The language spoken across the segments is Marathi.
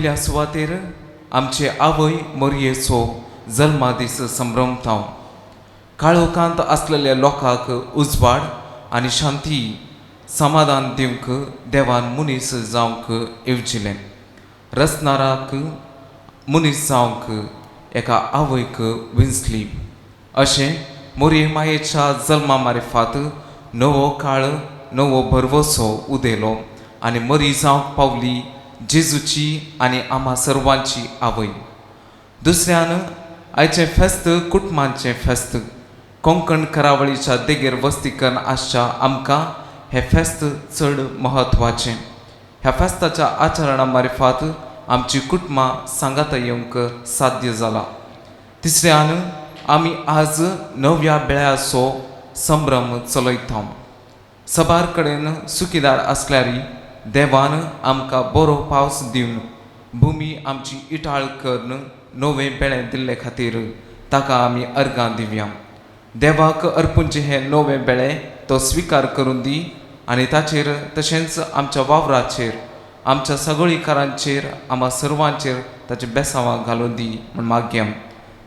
पयल्या सुवातेर आमचे आवय मोरयेचो जल्मा दीस संभ्रमता. काळोखांत आसलेल्या लोकांक उजवाड आनी शांती समाधान दिवंक देवान मनीस जावंक येवजिलें. रचणाराक मनीस जावंक एका आवयक विंचली. अशें मोरये मायेच्या जल्मा मार्फत नवो काळ नवो भरवसो उदेलो आनी मरी जावंक पावली जेजूची आनी आम्हा सर्वांची आवय. दुसऱ्यान आयचें फेस्त कुटुंबांचें फेस्त. कोंकण करावळीच्या देगेर वस्तीकरण आसच्या आमकां हें फेस्त चड म्हत्वाचें. ह्या फेस्ताच्या आचरणा मार्फत आमची कुटुंबां सांगात येवंक साध्य जालां. तिसऱ्यान आमी आज नव्या बेळ्याचो संभ्रम चलयता. सबार कडेन सुखीदार आसल्यारी देवान आमकां बरो पावस दिवन भुमी आमची इटाळ करून नवें बेळें दिल्ले खातीर ताका आमी अर्गां दिवया. देवाक अर्पूंचे हें नवें बेळें तो स्विकार करून दी आनी ताचेर तशेंच आमच्या वावराचेर आमच्या सगळीकारांचेर आम्हा सर्वांचेर ताचे बेसांवां घालून दी म्हूण मागया.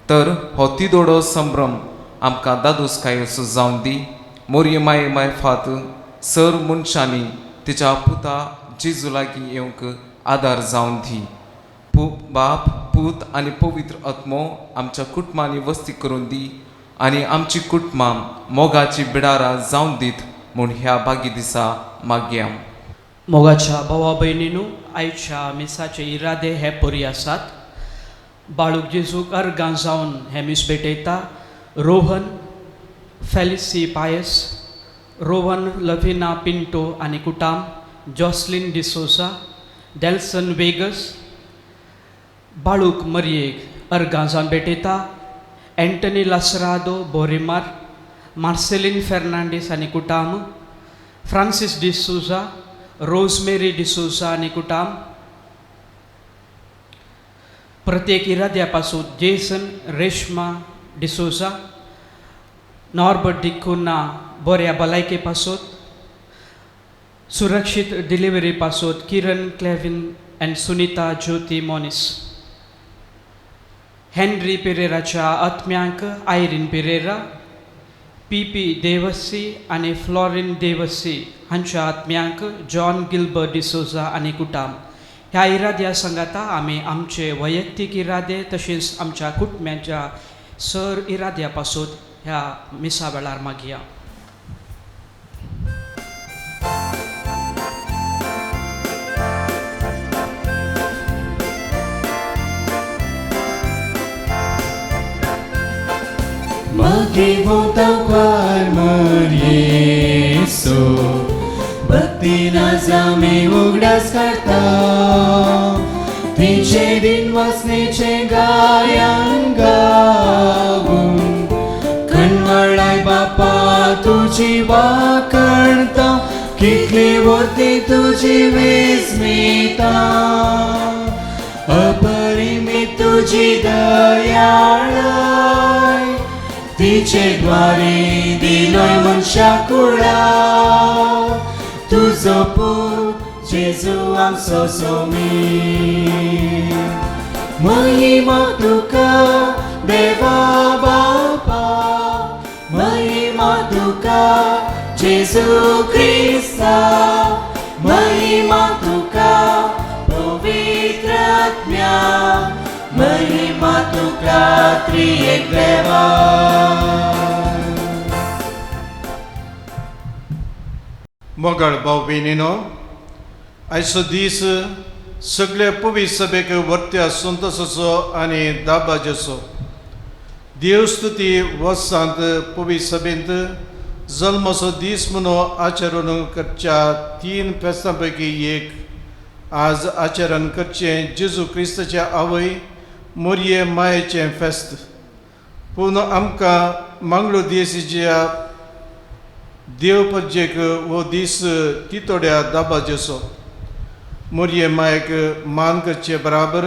तर हो तिदोडो संभ्रम आमकां दादोसकायेचो जावन दी. मोरये माये मार्फत सर मनशांनी तिच्या पुता जेजू लागीं येवंक आदार जावन दी. बाप पूत आनी पवित्र आत्मो आमच्या कुटुंबांनी वस्ती करून दी आनी आमची कुटुंबां मोगाची बिडारां जावन दीत म्हूण ह्या बागी दिसा मागया. मोगाच्या भावा भयणींनो, आयच्या मिसाचे इरादे हे बरी आसात. बाळूक जेजूक अर्गां जावन हे मीस भेटयता रोहन फेलिसी पायस, रोहन लविना पिंटो आनी कुटाम, जॉसलिन डिसोसा, डेल्सन वेगस. बाळूक मरयेक अर्गां जावन भेटयता एंटनी लासरादो बोरेमार, मार्सेलिन फेर्नांडीस आनी कुटाम, फ्रांसीस डिसोजा, रोजमेरी डिसोजा आनी कुटाम. प्रत्येक इराद्या पासून जेसन रेश्मा डिसोजा, नॉर्बर्ट डिकुना बऱ्या भलायके पासून, सुरक्षीत डिलिव्हरी पासून किरण क्लेविन अँड सुनीता ज्योती मॉनिस. हेनरी पेरेराच्या आत्म्यांक आयरीन पेरेरा, पी देवसी आनी फ्लॉरिन देवसी हांच्या आत्म्यांक जॉन गिल्बर्ट डिसोजा आनी कुटाम. ह्या इराद्या सांगाता आमी आमचे वैयक्तीक इरादे तशेंच आमच्या कुटुंबाच्या सर इराद्या पासून ह्या मिसा वेळार मागया. Maghiwag tawag Marieso, भक्ती नाजामे उगडास काढता. तिचे दिन वाचनेचे गायन गावून कणवळाय बापा तुझी वाकणता. कितली वर्ती तुझी विस्मिता, अपरिमित तुझी दयाळाय. तिचे द्वारे दिलोय मनशा कुळा, तुझो पूत जेजू आमचो सोमीर. महिमा तुका देवा बापा, महिमा तुका जेजू क्रिस्ता, महिमा तुका पवित्र आत्म्या, महिमा तुका त्रिएक देवा. मोगाळ भाव भयणीनो, आयचो दीस सगळे पवित्र सभेक वर्त्या संतोशाचो आनी दाबाजेचो. देवस्तुती वर्सांत पवित्र सभेंत जल्माचो दीस म्हणून आचरण करच्या 3 फेस्तां पैकी एक आज आचरण करचें जेजू क्रिस्ताच्या आवय मोरये मायेचें फेस्त. पूण आमकां मंगळू देसीच्या देवपजेक हो दीस तितोड्या दाबाजेचो. मोरये मायेक मान करचे बराबर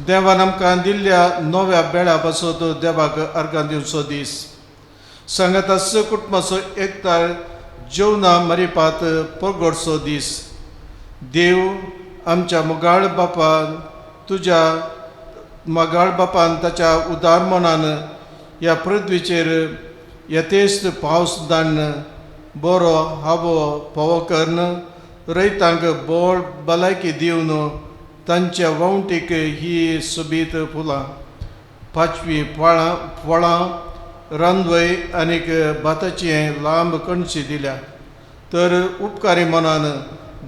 देवान आमकां दिल्ल्या नव्या बेळा पासून देवाक अर्गां दिवचो दीस. सांगाता स कुटुंबाचो एकतार जेवणां मारिपात परगडचो दीस. देव आमच्या मोगाळ बापान तुज्या मोगाळ बापान ताच्या उदार मनान ह्या पृथ्वीचेर यथेस्त पावस धाडन बरो हावो फोवो करन रैतांक बोळ भलायकी दिवन तांच्या वणटीक ही सोबीत फुलां पांचवी फळां रांदवय आनीक भाताची लांब कणशी दिल्या तर उपकारी मनान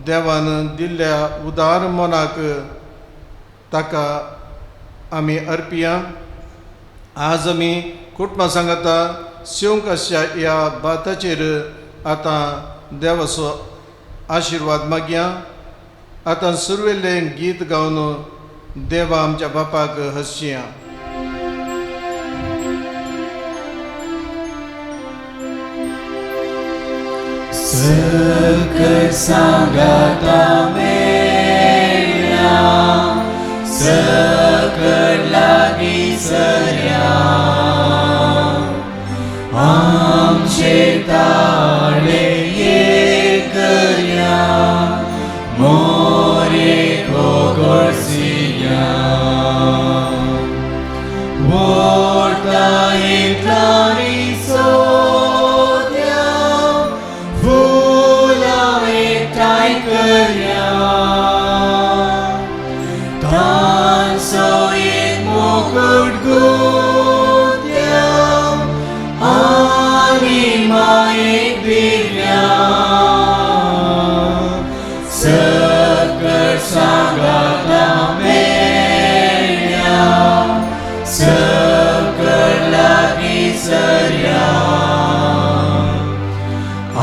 देवान दिल्ल्या उदार मनाक ताका आमी अर्पिया. आज आमी कुटुंबां सांगता सेवंक अशा ह्या भाताचेर आतां देवाचो आशिर्वाद मागया. आतां सुरवेल्लें गीत गावन देवा आमच्या बापाक हसया. सकळ सांगाता मेळ्या सकळ लागीं सरया आमचे ताळे एक करया मोरे गोगोळसिया व्हरता एकठांय सोद्या फुलां एकठांय करया तांचो एक मुकुट गुंथया आनी मायेक दिल्या सकळ सांगाता मेळ्या सकळ लागीं सरया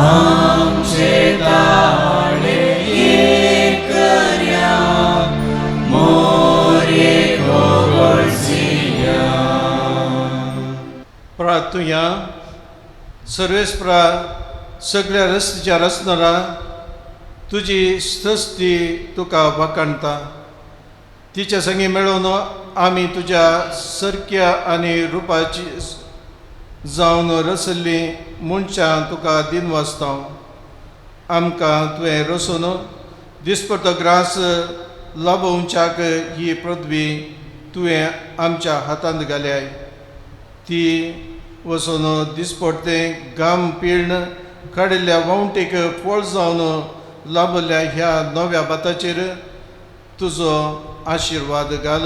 आमचे ताळे एक करया मोरे गोगोळसिया. प्रार्थुया. सर्वेस्परा सगळ्या रस्त्याच्या रचणारा तुजी स्तुती तुका वखणटा. तिच्या संगी मेळून आमी तुज्या सारक्या आनी रुपाची जावन रसल्ली मनशां तुका दिन वाचता. आमकां तुवें रसून दिसपडटो ग्रास लाभोवच्याक ही पृथ्वी तुवें आमच्या हातांत घाल्याय. ती वचून दिसपडटें घाम पिळण काडिल्ल्या वणटीक फळ जावन लाभल्या ह्या नव्या भाताचेर तुजो आशिर्वाद घाल.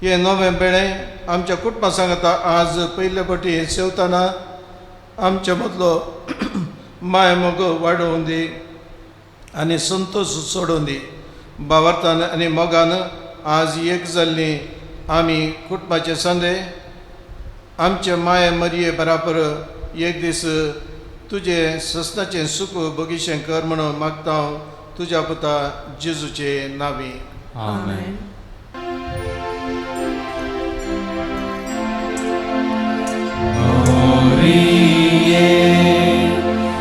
हे नवें बेळें आमच्या कुटुंबां सांगता आज पयले फावटी सेवताना आमच्या मदलो माय मोग वाडोवन दी आनी संतोश सोडून दी. भावार्थान आनी मोगान आज एक जाल्ली आमी कुटुंबाचे संदे आमचे माय मरये बराबर एक दीस तुजे ससनाचें सुख बगीचें कर म्हणून मागता तुज्या पुता जेजूचे नांवी. आमेन. Moriye,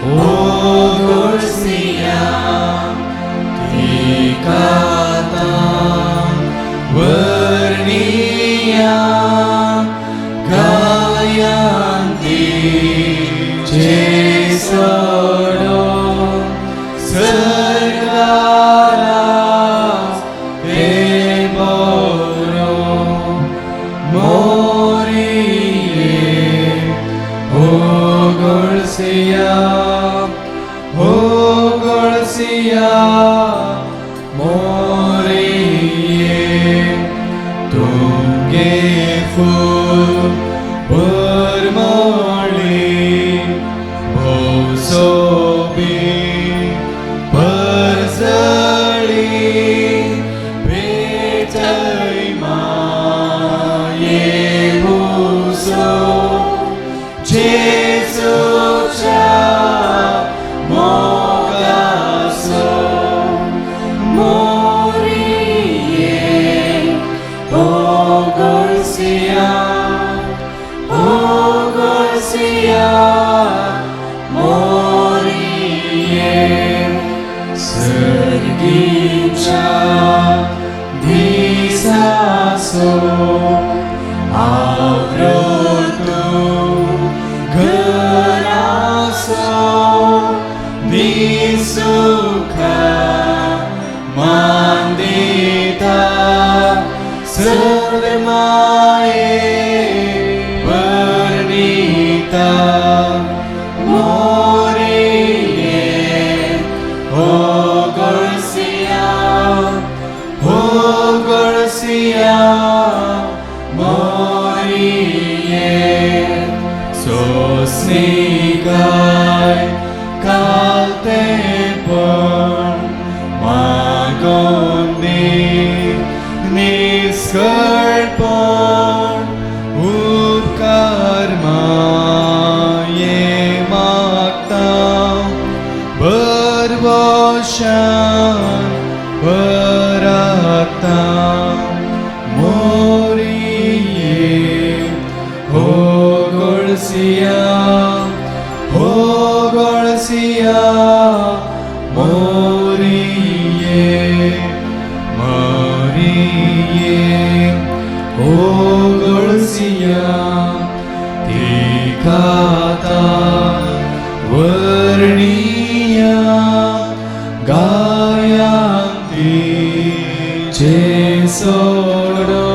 o Gorsia, Tikata, Vernia, Gayanti, Jesodo, Sargaras, Eboro, Gorsia, Moriye, Tunge ful, Burmoli, Bosobi, Barzali, Betaima, Yehuso, Jesucha, Mogaso, Moriye, O Gorsia, Moriye, Sergicha, Disaso, Avrotu, Geraso, Disuka, वर्षान परता मोरिये हो गोळसिया मोरिये मरिये हो गोळसिया तिकाता वर्णिया गायांती चे सोडो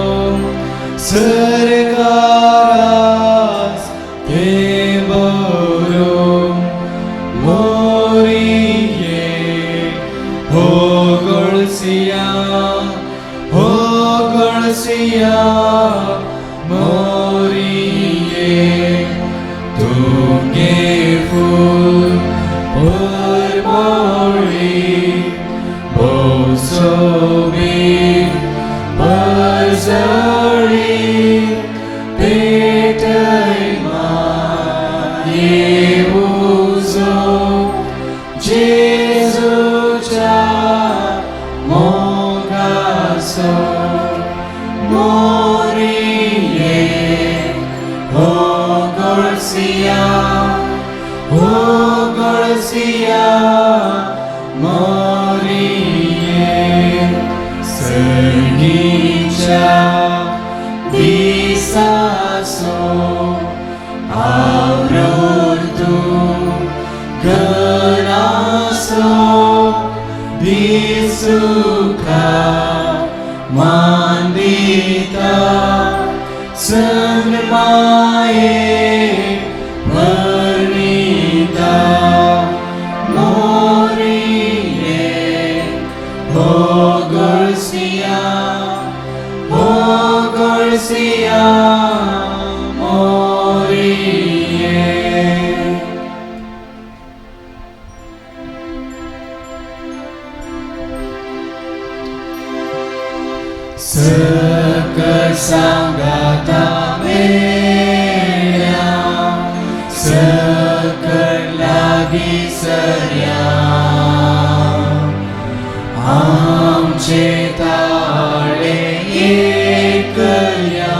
सरकारास ते बरो मोरिये हो गोळसिया मोरिये तुगे फूल परमोळी बोसोबी परजळी पेटैमा येऊजो जेजूच्या मोगासो मोरिये हो गोळसिया मोरिये सणीच्या दिसासो आवृतू गणासो दिसुका मांदिता सन्माये वर्णिता मोरिये हो गोळसिया मोरिये सकळ सांगाता मेळ्या सकळ लागी सरया आमचे ताळे एकया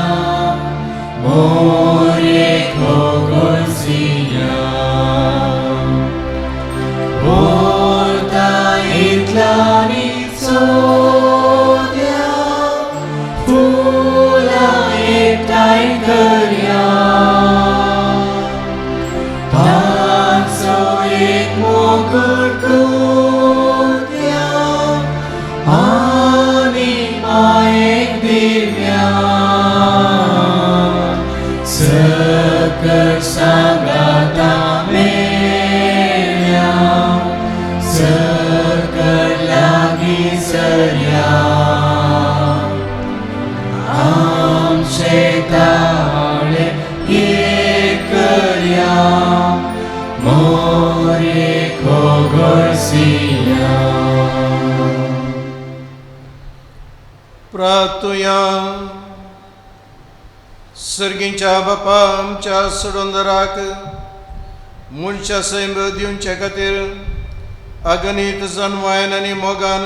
मोरे गोळसिया बोलता इतलानी चोद्या फुला एकटाय करया तांचो एक मुकुट कोद्या आनी मायेक दिव्या सकळ सांगाता मेळ्या सकळ लागी सरया आमचे ताळे एकया मोरे गोळसिया प्रार्थुया सर्गींच्या बापा आमच्या सोडोंदराक मनशा सैम दिवचे खातीर अगणित जन्मायन आनी मोगान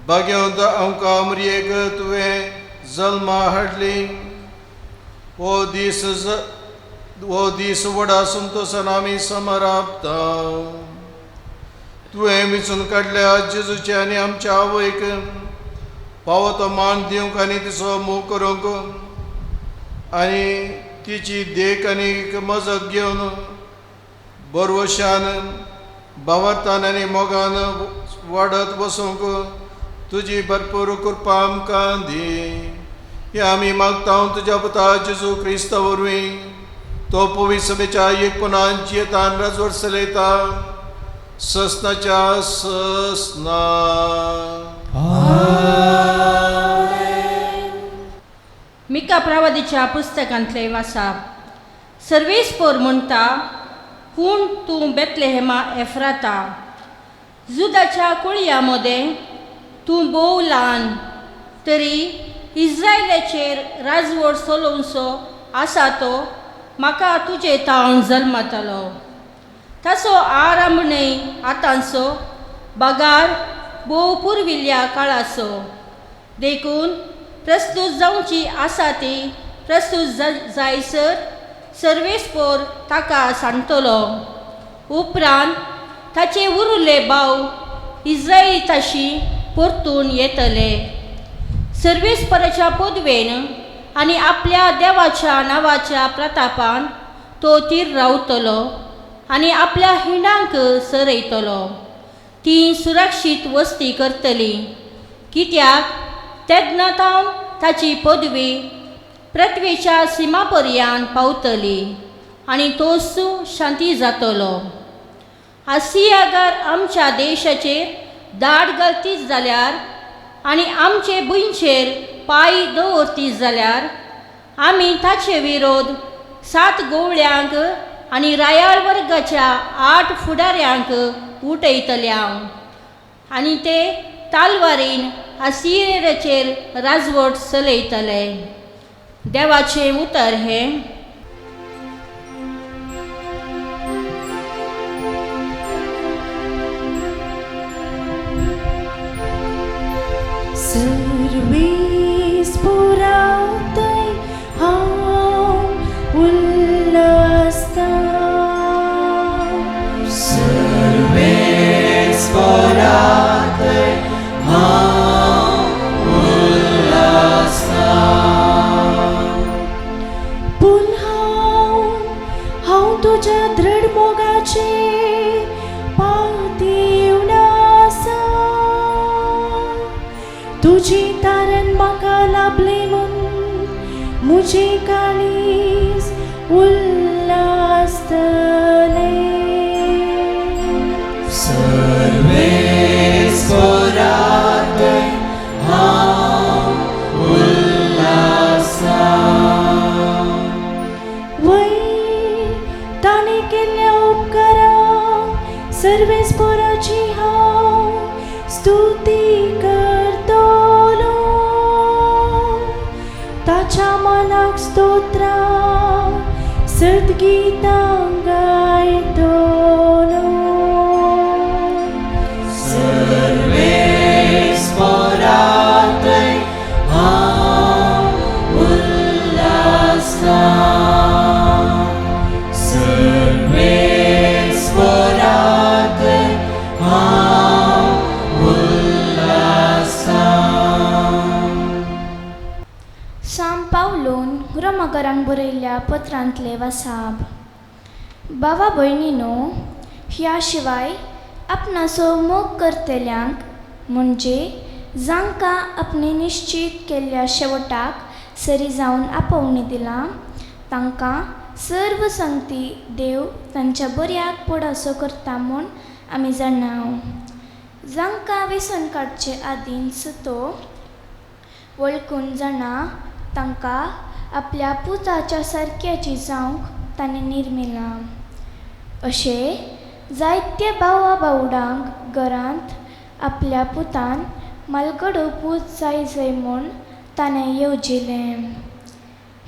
भाग्यवंत आमकां अमरियेक तुवें जल्मा हाडली हो दीस व्हडा संतोशान आमी समरापता तुवें विचून काडल्या जेजूचे आनी आमच्या आवयक फावो तो मान दिवंक आनी तिचो मोग करूंक आनी तिची देख आनी मजत घेवन बरवशान भावार्थान आनी मोगान वाडत वसूंक तुजी भरपूर कृपा आमकां दी हे आमी मागता तुज्या पुता जेजू क्रिस्ता वरवीं तो पवित्र सभेच्या एकपणान जियेतान राजवट चलयता ससनाच्या ससना मिका प्रवादीच्या पुस्तकांतले वाचप सर्वेस्पोर म्हणटा पूण तूं बेतलेहेमा एफ्राता जुदाच्या कुळयामध्ये तूं बोव ल्हान तरी इस्रायलाचेर राजवट चलोवचो आसा तो म्हाका तुजे तावन जल्मतलो ताचो आरंभ न्हय आतांचो बागार भोव पुर्विल्ल्या काळाचो देखून प्रस्तुत जावची आसा ती प्रस्तुत जायसर सर्वेस्पोर ताका सांगतलो. उपरांत ताचे उरिल्ले भाव इस्रायेलीताशी परतून येतले. सर्वेस्पराच्या पदवेन आनी आपल्या देवाच्या नांवाच्या प्रतापान तो तीर रावतलो आनी आपल्या हिंडांक सरयतलो. ती सुरक्षीत वस्ती करतली कित्याक तेदनातावन ताची पदवी पृथ्वीच्या सिमापर्यंत पावतली आनी तो शांती जातलो. आसियागार आमच्या देशाचेर दाड घालतीच जाल्यार आनी आमचे भुंयचेर पांय दवरतीत जाल्यार आमी ताचे विरोध 7 गवळ्यांक आनी रायाळ वर्गाच्या 8 फुडाऱ्यांक उठयतल्या आनी ते तालवारीन आसियेराचेर राजवट चलयतले. देवाचे उतर हें. सर्वेस्पोरांतय हांव उल्हासता. सर्वेस्परांतय हांव उल्हासता. पूण हांव तुज्या दृढ मोगाचेर पावतीवन आसा. तुजी तारण म्हाका लाभली म्हूण म्हजें काळीज उल्हासतलें. सर्वेस्परांतय हांव उल्हासता. वयर ताणें केल्ल्या उपकारांक सर्वेस्पराची हांव स्तुती करतलो. ताच्या मनाक स्तोत्रां सद्गीतां गायतलो. सर्वेस्परांतय हांव उल्हासता. सर्वेस्परांतय हांव उल्हासता. सांत पावलोन रोमाकारांक बरयल्ल्या पत्रांतले वासाब. भावा भयणीनो, ह्या शिवाय आपणाचो मोग करतल्यांक म्हणजे जांकां आपणे निश्चित केल्ल्या शेवटाक सरी जावन आपोवणी दिलां तांकां सर्व संगती देव तांच्या बऱ्याक पडासो करता म्हूण आमी जाणाव. जांकां व्यसन काडचे आदीन सुतो वळखून जाणा तांकां आपल्या पुताच्या सारक्याची जावंक ताणें निर्मिलां. अशें जायत्या भावा भावडांक घरांत आपल्या पुतान मालगडो पूत जाय म्हूण ताणें येवजिलें.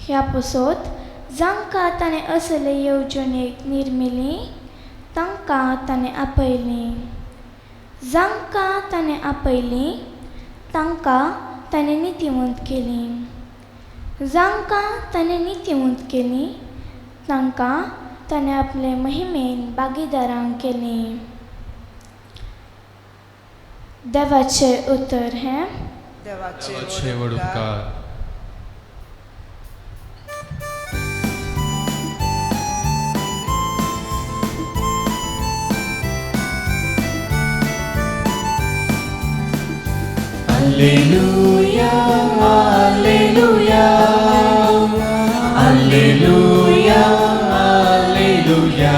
ह्या पासत जांकां ताणें असले येवजणेक निर्मिलीं तांकां ताणें आपयलीं. जांकां ताणें आपयलीं तांकां ताणें नितीवंत केलीं. जांकां ताणें नितीवंत केलीं तांकां ताणें आपले महिमेन भागीदारांक केलीं. देवाचे उतर हें. देवाचे वडुपकार. Alleluia, Alleluia, Alleluia, Alleluia,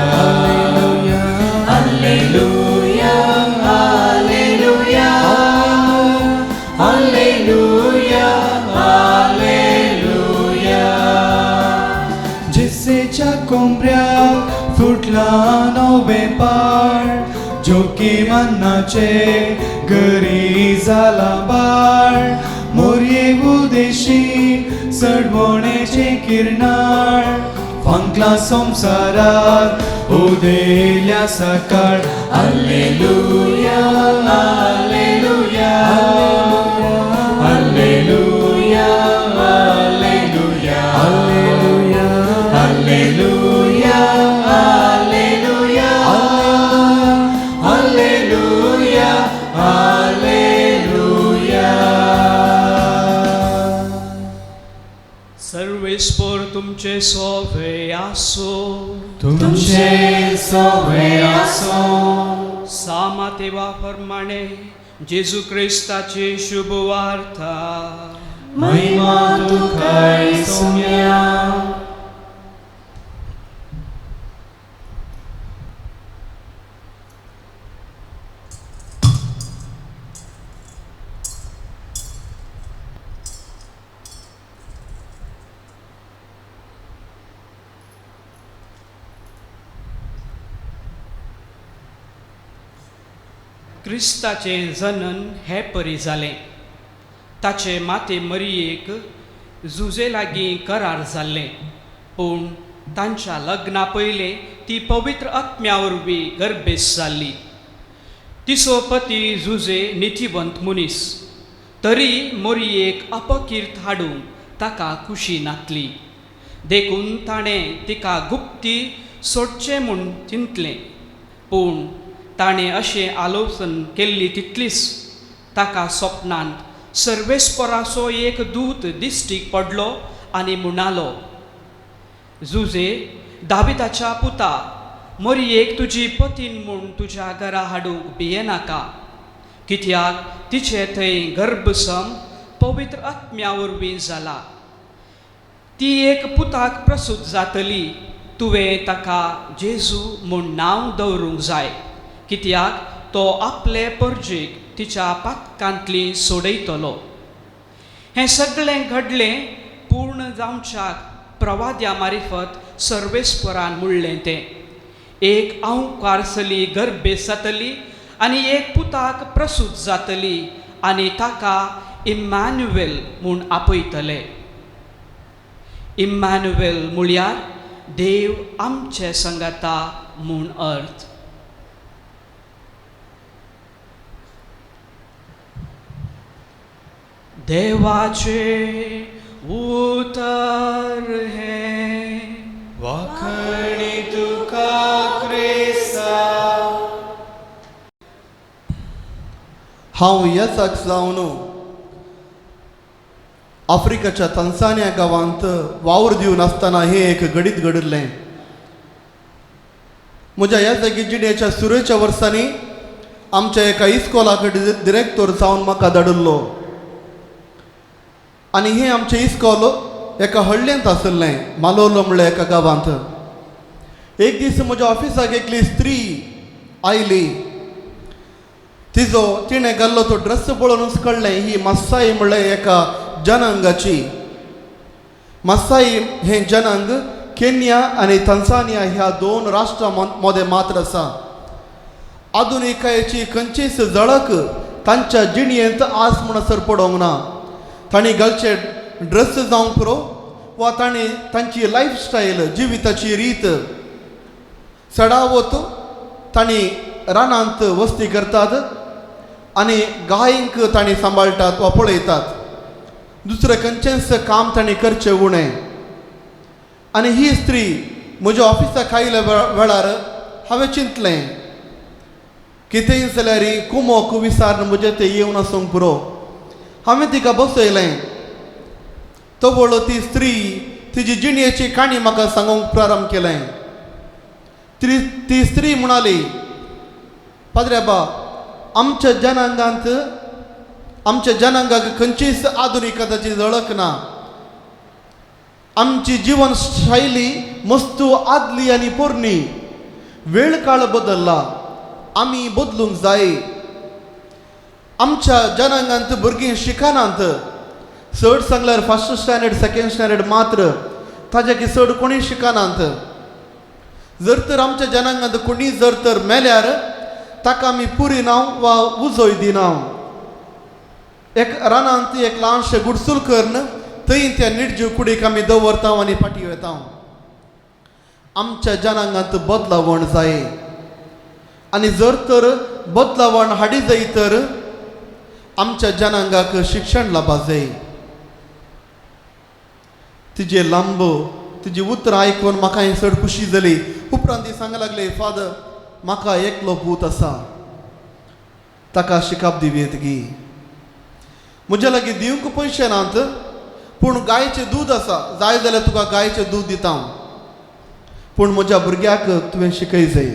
Alleluia, Alleluia, Alleluia, Alleluia. जिसेच्या कोंबऱ्याक फुटला नवे पाड, जोकी मन्नाचे घरी जाला बाळ. मोरये उदेशी सडवणेचे किरणाळ, पंकला संसारात उदेल्या सकाळ Alleluia, Alleluia, Alleluia, Alleluia, Alleluia, Alleluia, Alleluia, Alleluia, Alleluia. सर्वेस्पर तुमचे सोवे आसो. तुमचे सोवे आसो. सामातेवा प्रमाणे जेजू ख्रिस्ताची शुभ वार्ता. महिमा तुकाय सौम्या. क्रिस्ताचे जनन हे परी जालें. ताचे माते मरियेक जुजे लागीं करार जाल्लें, पूण तांच्या लग्ना पयलें ती पवित्र आत्म्या वरवीं गर्भेस जाल्ली. तिचो पती जुजे निथिवंत मनीस, तरी मरियेक अपकीर्त हाडूंक ताका खुशी नातली. देखून ताणें तिका गुप्ती सोडचें म्हूण चिंतलें, पूण ताणें अशें आलोचन केल्ली तितलीच ताका स्वप्नांत सर्वेस्पराचो एक दूत दिश्टीक पडलो आनी म्हणालो, जुजे, दाविदाच्या पुता, मरियेक तुजी पतीन म्हूण तुज्या घरा हाडूंक भियेनाका, कित्याक तिचे थंय गर्भसम पवित्र आत्म्या वरवीं जाला. ती एक पुताक प्रसूत जातली. तुवें ताका जेजू म्हूण नांव दवरूंक जाय, कित्याक तो आपले परजेक तिच्या पातकांतली सोडयतलो. हें सगळें घडलें पूर्ण जावच्याक प्रवाद्या मार्फत सर्वेस्परान म्हणलें तें, एक आंवकारसली गर्भेस जातली आनी एक पुताक प्रसूत जातली आनी ताका इम्मॅन्युएल म्हूण आपयतले. इम्मॅन्युएल म्हळ्यार देव आमचे संगता म्हूण अर्थ. देवाचे उतर हे वाखणी तुका क्रिस्ता. हांव येसाक जावन आफ्रिकाच्या तंसानिया गांवांत वावर दिवन आसतना हें एक घडीत घडिल्लें. म्हज्या ह्या जागी जिणेच्या सुरवेच्या वर्सांनी आमच्या एका इस्कॉलाक डिरेक्टर जावन म्हाका धाडिल्लो. आनी हें आमचें इस्कॉल एका हळ्ळेंत आसलें, मालोलो म्हणल्या एका गांवांत. एक दीस म्हज्या ऑफिसाक एकली स्त्री आयली. तिणें घाल्लो तो ड्रेस पळोवनूच कळ्ळें ही मस्साई म्हणल्यार एका जनांगाची. मस्साई हें जनांग केन्या आनी तंसानिया ह्या दोन राष्ट्रां मदें मात्र आसा. आधुनिकायेची खंयचीच झळक तांच्या जिणयेंत आस म्हणसर पडोंक ना. तांणी घालचे ड्रेस जावंक पुरो वा तांणी तांची लायफस्टायल, जिविताची रीत सडावत तांणी रानांत वस्ती करतात आनी गायींक तांणी सांबाळटात वा पळयतात. दुसरें खंयचेंच काम तांणी करचें उणें. आनी ही स्त्री म्हज्या ऑफिसाक आयल्या वेळार हांवें चिंतलें, कितेंय जाल्यार कुमोक विचार म्हजें तें येवन आसूंक पुरो. हांवें तिका बसयलें. तो वळ ती स्त्री तिची जिणयेची काणी म्हाका सांगूंक प्रारंभ केलें. ती स्त्री म्हणाली, पाद्रेबा, आमच्या जनांगाक खंयचीच आधुनिकताची झळक ना. आमची जीवनशैली मस्तू आदली आनी पोरणी. वेळ काळ बदलला, आमी बदलूंक जाय. आमच्या जनांगांत भुरगीं शिकनात. चड सांगल्यार फर्स्ट स्टँडर्ड, सेकंड स्टँडर्ड मात्र, ताच्या चड कोणी शिकनात. जर तर आमच्या जनांगांत कोणी जर तर मेल्यार ताका आमी पुरी नांव वा उजोय दिना. एक रानांत एक ल्हानशें गुडसूल करून थंय त्या निर्जीव कुडीक आमी दवरता आनी फाटी वता. आमच्या जनांगांत बदलावण जाय आणि जर तर बदलावण हाडी जाय तर आमच्या जनांगाक शिक्षण लाभा जाय. तिजे लांब तिजी उतरां आयकून म्हाका ही चड खुशी जाली. उपरांत ती सांगूंक लागली, फादर म्हाका एकलो पूत आसा, ताका शिकाप दिवेत गी. म्हज्या लागीं दिवंक पयशे नात, पूण गायेचें दूद आसा, जाय जाल्यार तुका गायेचें दूद दिता, पूण म्हज्या भुरग्याक तुवें शिकय जाय.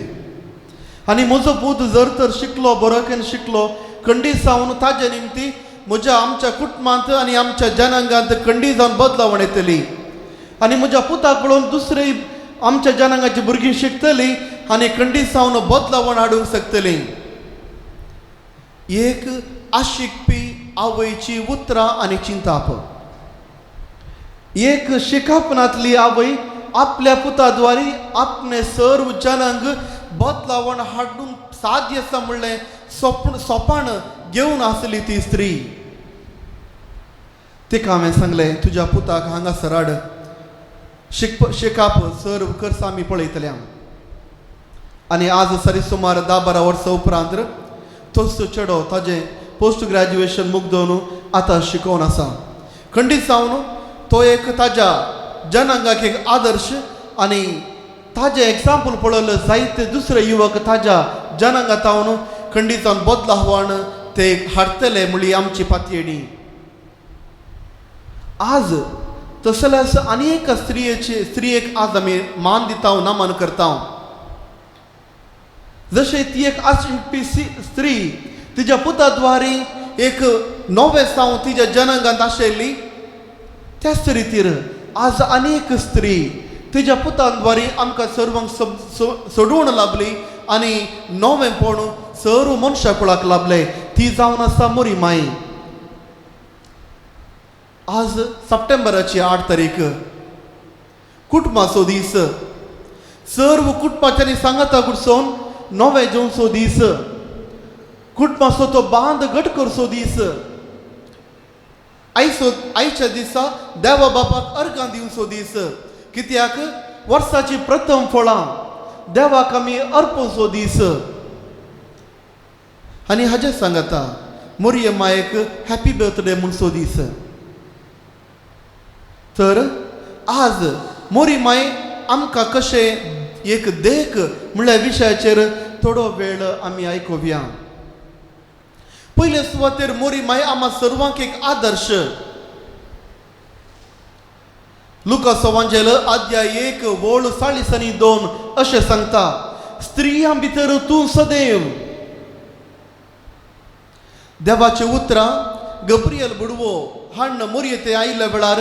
आनी म्हजो पूत जर तर शिकलो, बरोकेन शिकलो, खंडीत जावन ताजे निमती म्हज्या आमच्या कुटुंबांत आनी आमच्या जनांगांत खंडीत जावन बदलावण येतली. आनी म्हज्या पुताक पळोवन दुसरी आमच्या जनांगाची भुरगीं शिकतली आनी खंडीत जावन बदलावण हाडूंक शकतली. एक आशिकपी आवयची उतरां आनी चिंताप. एक शिकापनातली आवय आपल्या पुताद्वारे आपणे सर्व जनांक बदलावण हाडूंक साध्य आसा म्हणलें सोपान घेवन आसली ती स्त्री. तिका हांवें सांगलें, तुज्या पुताक हांगासर हाड, शिकाप सर्व करसा आमी पळयतले. आनी आज सारी सुमार 10-12 वर्सां उपरांत तोच चेडो ताजें पोस्ट ग्रॅज्युएशन मुग्दोवन आतां शिकोवन आसा. खंडीत जावन तो एक ताज्या जनांगाक एक आदर्श आनी ताजें एग्जाम्पल पळयलें जायते दुसरे युवक ताज्या जनांगांत जावन खंडीत जावन बदलावण ते हाडटले म्हणली आमची पातयेणी. आज तसल्यास आनी एक स्त्रियेक आज आमी मान दिता, नमन करता. जशें ती एक आशिकपी स्त्री तिच्या पुताद्वारे एक नवे जावन तिच्या जनांगांत आशिल्ली, त्याच रितीर आज अनेक स्त्री तिच्या पुतांद्वारे आमकां सर्वांक सोडून लाभली आनी नवेपण सर्व मनशा कुळाक लाभले. ती जावन आसा मोरी माई. आज सप्टेंबराची 8 तारीख कुटुंबाचो दीस. सर्व कुटुंबाच्यांनी सांगाता कडसून नवे जेवचो दीस, कुटुंबाचो तो बांद घट करचो दीस. आयच्या दिसा देवा बापाक अर्गां दिवचो दीस. कित्याक वर्साची प्रथम फळां देवाक आमी अर्पोवचो दीस. आनी हाजे सांगाता मोरये मायेक हॅपी बर्थडे म्हणचो दीस. तर आज मोरी माय आमकां कशें एक देख म्हणल्या विशयाचेर थोडो वेळ आमी आयकुया. पयले सुवातेर मोरी माय आम्हा सर्वांक एक आदर्श. लुकास एवांजेल अध्याय 1 वोळ 42 अशें सांगता, स्त्रियां भितर तूं सदैव. देवाचें उतरां गब्रियल बुडवो हाडन मोरये ते आयिल्ल्या वेळार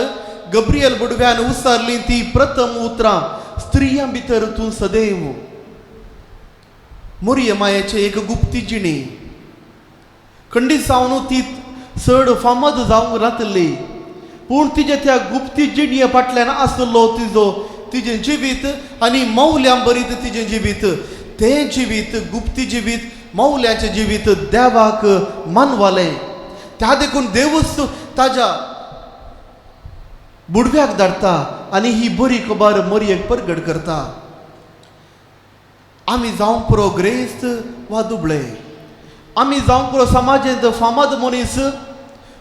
गब्रियल बुडव्यान उसारली ती प्रथम उतरां, स्त्रियां भितर तूं सदैव. मोरये मायेचें एक गुप्ती जिणी. खंडीत जावन ती चड फामाद जावंक नातली, पूण तिच्या त्या गुप्ती जिणये फाटल्यान आसलो तिजें जिवीत आनी मौल्यां भरीत तिजें जिवीत. तें जिवीत, गुप्ती जिवीत, मौल्याचें जिवीत देवाक मानवालें. त्या देखून देवूच ताज्या बुडव्याक धाडटा आनी ही बरी खबर मोरयेक परगट करता. आमी जावं पुरो ग्रेस्त वा दुबळे, आमी जावं पुरो समाजांत फामाद मनीस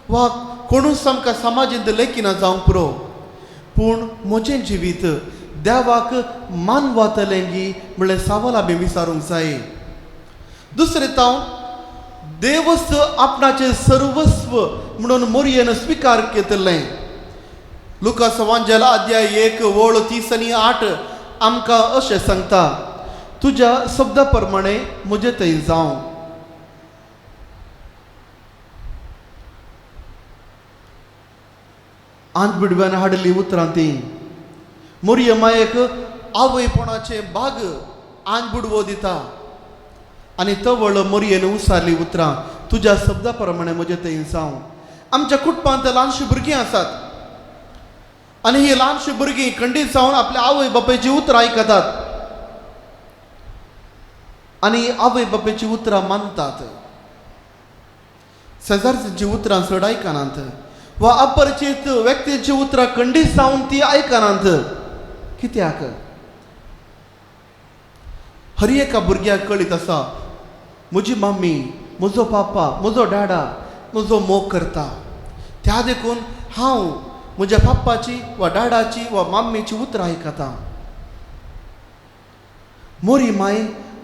वा कोणूच आमकां समाजांत लेखिना जावं पुरो, पूण म्हजें जिवीत देवाक मानवातलें गी म्हणल्यार सवाल आमी विचारूंक जाय. दुसरें तावन देवच आपणाचें सर्वस्व म्हणून मोरयेन स्विकार केतलें. लुकास एवांजेल अध्याय 1 वोळ 30 आनी 8 आमकां अशें सांगता, तुज्या शब्दा प्रमाणे म्हजें थंय जावं. आंत बिडव्यान हाडली उतरां ती. मोरये मायेक आवयपणाचें भाग आंत बुडवो दिता आनी तवळ मोरयेन उसारली उतरां, तुज्या शब्दा प्रमाणे म्हजें थंय जावं. आमच्या कुटुंबांत ल्हानशीं भुरगीं आसात आनी ही ल्हानशीं भुरगीं खंडीत जावन आपल्या आवय बापायची उतरां आयकतात आनी आवय बापायची उतरां मानतात. शेजारची उतरां चड आयकनात वा अपरिचीत व्यक्तीची उतरां खंडीत जावन ती आयकनात. कित्याक? हर एका भुरग्याक कळीत आसा म्हजी मम्मी, म्हजो पापा, म्हजो डॅडा म्हजो मोग करता. त्या देखून हांव म्हज्या पाप्पाची वा डॅडाची वा मम्मीची उतरां आयकतां. मोरी माय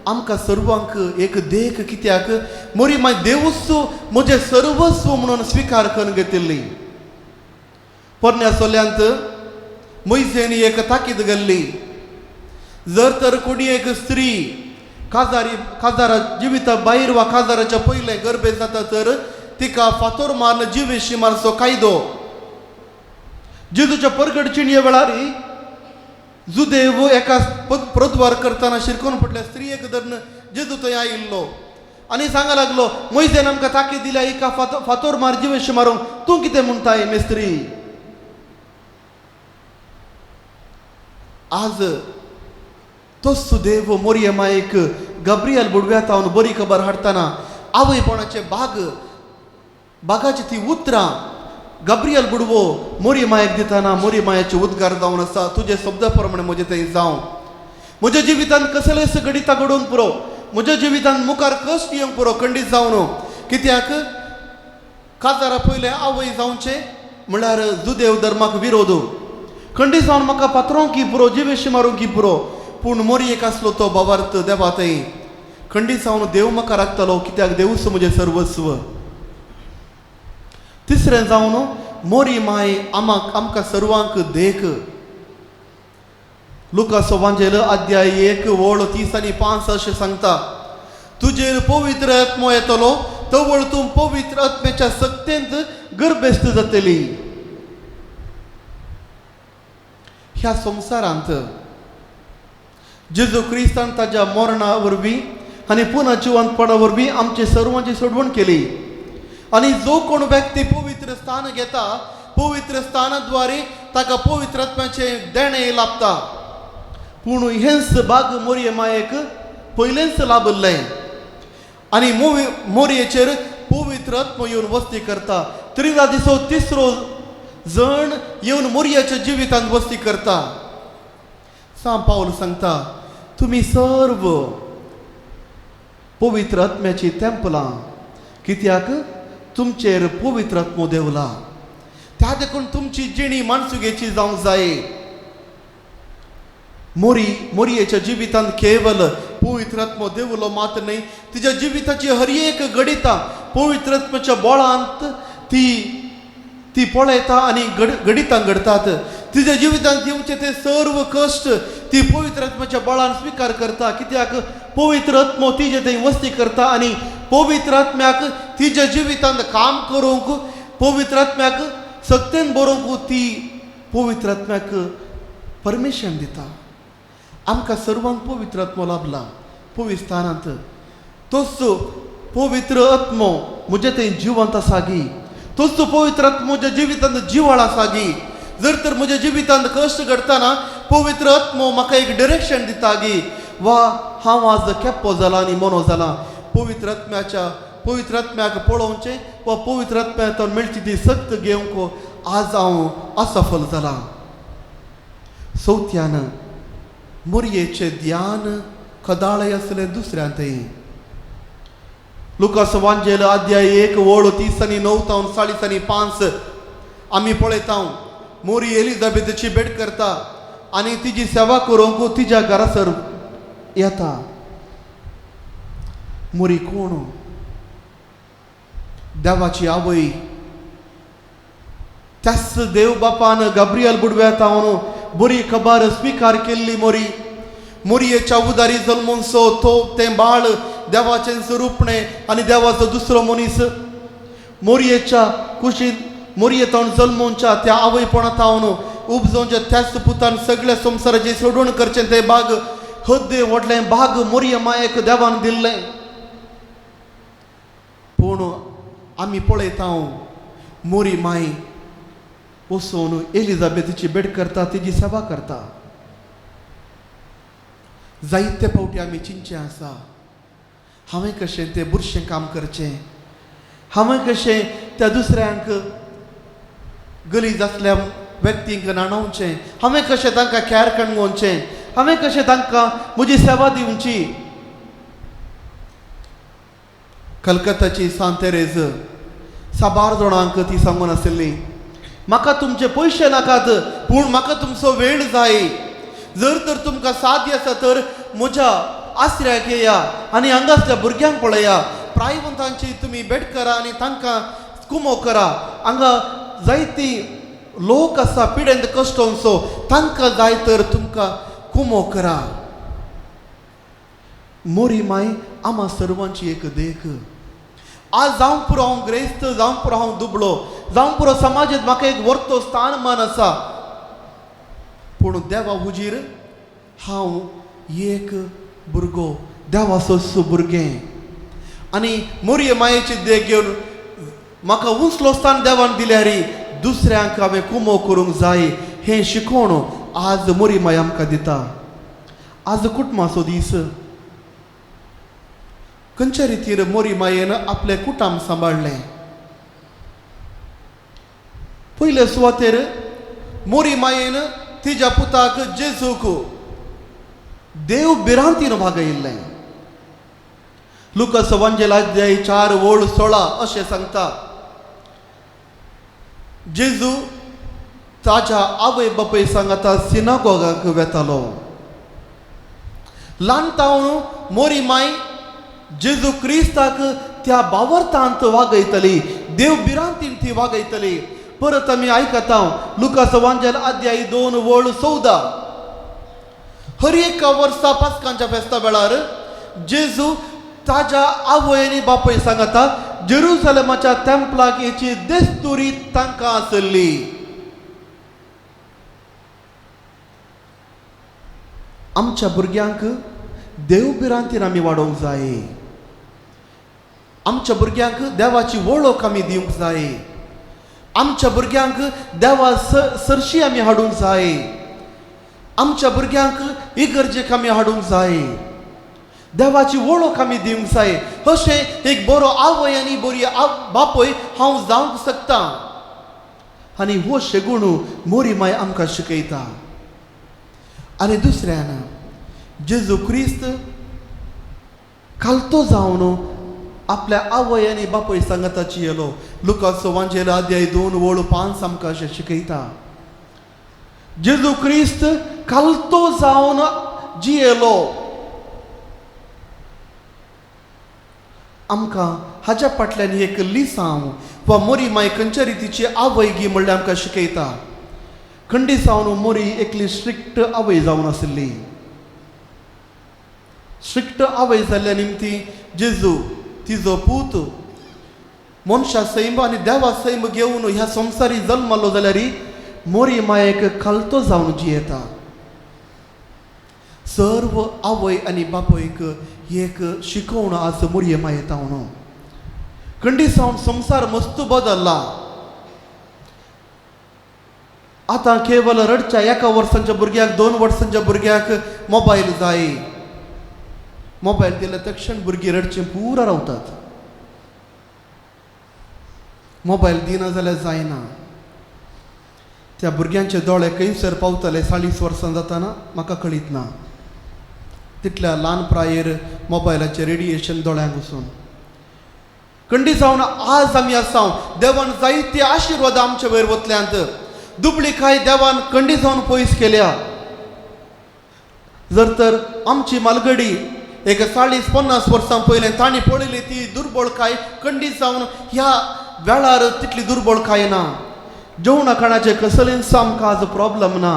आमकां सर्वांक एक देख, कित्याक मोरी माय देवस्व म्हजें सर्वस्व म्हणून स्विकार करून घेतिल्ली. पोरण्या सोल्यांत मोइसेन एक ताकीद घाल्ली, जर तर कोणी एक स्त्री काजारा जिविता भायर वा काजाराच्या पयले गर्भे जाता तर तिका फातोर मारून जिवेशी मारचो कायदो. जेजूच्या परगडचिणये वेळार जुदेव एका प्रद्वार करतना शिरकोन पडल्या स्त्रियेक धरून जेजू थंय आयिल्लो आनी सांगा लागलो, मोइसेन आमकां ताकीद दिल्या एका फातोर मार जिवेशी मारूंक, तूं कितें म्हणटाय मेस्त्री? आज तोच देव मोरये मायेक गब्रियल बुडव्यातावन बरी खबर हाडतना आवयपणाचे बागाची ती उतरां गब्रियल बुडवो मोरी मायेक दितना मोरी मायेचे उद्गार जावन आसा, तुजे शब्दा प्रमाणे म्हजें थंय जावं. म्हज्या जिवितांत कसलेच गणितां घडोवन पुरो, म्हज्या जिवितांत मुखार कश्ट येवंक पुरो, खंडीत जावन. कित्याक काजारा पयले आवय जावचें म्हळ्यार जुदेव धर्माक विरोध. खंडीत जावन म्हाका पात्रोंकी पुरो, जिवेशी मारूंकी पुरो. पूण मोरयेक आसलो तो भावार्थ देवा थंय खंडीत जावन देव म्हाका राखतलो, कित्याक देवूच म्हजें सर्वस्व. तिसरें जावन मोरी माय आमकां सर्वांक देख. लुकास वांजेल अध्याय 1 ओळ 30 आनी 5 अशें सांगता, तुजेर पवित्र आत्मो येतलो तवळ तूं पवित्र आत्म्याच्या सक्तेंत गर्भेस्त जातली. ह्या संवसारांत जेजू क्रिस्तान ताच्या मरणा वरवीं आनी पुना जिवंतपणा वरवीं आमचे सर्वांची सोडवण केली. आनी जो कोण व्यक्ती पवित्र स्थान घेता, पवित्र स्थानाद्वारे ताका पवित्र आत्म्याचे देणे लाभता. पूण हेंच भाग मोरये मायेक पयलेंच लाभलें आनी मोरयेचेर पवित्र आत्मो येवन वस्ती करता. त्रिजा दिसो तिसरो जण येवन मोरयेच्या जिवितांत वस्ती करता. सांत पावल सांगता, तुमी सर्व पवित्र आत्म्याची तेंपलां, कित्याक तुमचेर पवित्र आत्मो देवला. त्या देखून तुमची जिणी माणसुगेची जावंक जाय. मोरयेच्या जिवितांत केवल पवित्र आत्मो देवलो मात्र न्हय, तिच्या जिविताची हर एक गडितां पवित्र आत्म्याच्या बळांत ती पळयता आनी गडितां घडतात. तिच्या जिवितांत येवचे ते सर्व कश्ट ती पवित्र आत्म्याच्या बळान स्विकार करता. कित्याक पवित्र आत्मो तिजे थंय वस्ती करता आनी पवित्र आत्म्याक तिच्या जिवितांत काम करूंक, पवित्र आत्म्याक सक्तेन बरोवंक ती पवित्र आत्म्याक परमिशन दिता. आमकां सर्वांक पवित्र आत्मो लाभला पवित्र स्थानांत. तोच पवित्र आत्मो म्हजे थंय जिवंत आसा गी, तोच पवित्र आत्मो म्हज्या जिवितांत जिवाळ आसा गी. जर तर म्हज्या जिवितांत कश्ट घडटाना पवित्र आत्मो म्हाका एक डिरेक्शन दिता गी, वा हांव आज केप्पो जाला आनी मोनो जाला. पवित्र आत्म्याक पळोवचें वा पवित्र आत्म्यातून मेळची ती सक्त घेवंक आज हांव असफल जाला. चवथ्यान मोरयेचें ध्यान कदाळय आसलें दुसऱ्यांतय. लुकास वांजेल अध्याय 1 ओळ 30 आनी 9 तावन 40 आनी 5 आमी पळयता, मोरी एलिझाबेथची भेट करता आनी तिची सेवा करूंक तिच्या घरासर येता. मोरी कोण? देवाची आवय. त्याच देव बापान गब्रियल बुडव्यात हांव बरी खबर स्विकार केल्ली. मोरयेच्या उदारी जल्मून सो तो तें बाळ देवाचें स्वरूपणें आनी देवाचो दुसरो मनीस. मोरयेच्या कुशींत मोरयेतावन जल्मोवच्या त्या आवयपणांत हांव उपजोवचे त्याच पुतान सगळ्या संवसाराची सोडवण करचें तें भाग हद्दे व्हडलें भाग मोरये मायेक देवान दिल्लें. पूण आमी पळयता मोरी माय वचून एलिझाबेथची भेट करता, तिची सेवा करता. जायते फावटी आमी चिंतचे आसा, हांवें कशें तें बुरशें काम करचें, हांवें कशें त्या दुसऱ्यांक गलीज आसल्या व्यक्तींक नाणवचें, हांवें कशें तांकां कॅर करून घेवचें, हांवें कशें तांकां म्हजी सेवा दिवची. कलकत्ताची सांत तेरेज साबार जाणांक ती सांगून आशिल्ली, म्हाका तुमचे पयशे नाकात, पूण म्हाका तुमचो वेळ जाय. जर तर तुमकां साध्य आसा तर म्हज्या आसऱ्याक येया आनी हांगासल्या भुरग्यांक पळया. प्रायवंतांची तुमी भेट करा आनी तांकां कुमो करा. हांगा जायती लोक आसा पिडेंत कश्टांचो, तांकां जाय तर तुमकां कुमो करा. मोरी माय आम्हा सर्वांची एक देख. आज जावं पुरो हांव ग्रेस्त, जावं पुरो हांव दुबळो, जावं पुरो समाजांत म्हाका एक व्हरतो स्थानमान आसा, पूण देवा हुजीर हांव एक भुरगो, देवाचो भुरगें. आनी मोरये मायेची देख घेवन म्हाका उंचलो स्थान देवान दिल्यार दुसऱ्यांक हांवें कुमो करूंक जाय हें शिकोवण आज मोरी माय आमकां दिता. आज कुटुंबाचो दीस. खंयच्या रितीन मोरी मायेन आपलें कुटुंब सांबाळलें. पयले सुवातेर मोरी मायेन तिच्या पुताक जेजूक देव बिरांतीन वागयल्लें. लुकास एवांजेल अध्याय 4:16 अशें सांगता, जेजू ताच्या आवय बापाय सांगाता सिनागोगाक वेतालो. ल्हानतावन मोरी माय जेजू क्रिस्ताक त्या बावर्तांत वागयतली, देव बिरांतीन ती वागयतली. परत आमी आयकता लुकास एवांजेल अध्याय 2:14. हर एक वर्सा पास्कांच्या फेस्ता वेळार जेजू ताच्या आवय आनी बापाय सांगता जेरुसलेमाच्या टेंपलाक येची देस्तुरी तांकां आसली. आमच्या भुरग्यांक देव बिरांतीन आमी वाडोवंक जाय. आमच्या भुरग्यांक देवाची वळख आमी दिवंक जाय. आमच्या भुरग्यांक देवा सरशी आमी हाडूंक जाय. आमच्या भुरग्यांक इगर्जेक आमी हाडूंक जाय. देवाची वळख आमी दिवंक जाय. अशें एक बरो आवय आनी बरी बापय हांव जावंक शकता. आनी हो शेगूण मोरी माय आमकां शिकयता. आनी दुसऱ्यान जेजू क्रिस्त कालतो जावन आपल्या आवय आनी बापय सांगाताची येलो. लुकास एवांजेल अध्याय 2:5 आमकां अशें शिकयता. जेजू क्रिस्त कालतो जावन जियेलो. आमकां हाच्या फाटल्यान एक लिसांव वा मोरी माय खंयच्या रितीची आवय गी म्हणल्यार आमकां शिकयता. खंडी सावन मोरी एकली स्ट्रिक्ट आवय जावन आशिल्ली. स्ट्रिक्ट आवय जाल्ल्या निमती जेजू तिजो पूत मनशा सैम आनी देवा सैम घेवन ह्या संवसारी जल्मलो जाल्यार मोरी मायेक खालतो जावन जियेता. सर्व आवय आनी बापयक एक शिकोवण आज मोरये मायेता म्हणून. खंडी सावन संवसार मस्त बदलला. आतां केवळ रडच्या 1 वर्सांच्या भुरग्याक 2 वर्सांच्या भुरग्याक मोबायल जाय. मोबायल दिले तक्षण भुरगीं रडचें पुरा रावतात. मोबायल दिना जाल्यार जायना. त्या भुरग्यांचे दोळे खंयसर पावतले 40 वर्सां जाताना म्हाका कळीत ना. तितल्या ल्हान प्रायेर मोबायलाचें रेडिएशन दोळ्यांक वचून. खंडी जावन आज आमी आसा देवान जायती आशिर्वाद आमचे वयर वतल्यांत. दुबळीकाय देवान खंडी जावन पयस केल्या. जर तर आमची मालगडी एक 40-50 वर्सां पयलें तांणी पळयली ती दुर्बळकाय खंडी जावन ह्या वेळार तितली दुर्बळकाय ना. जेवणा खाणाचें कसलेंच आमकां आज प्रॉब्लम ना.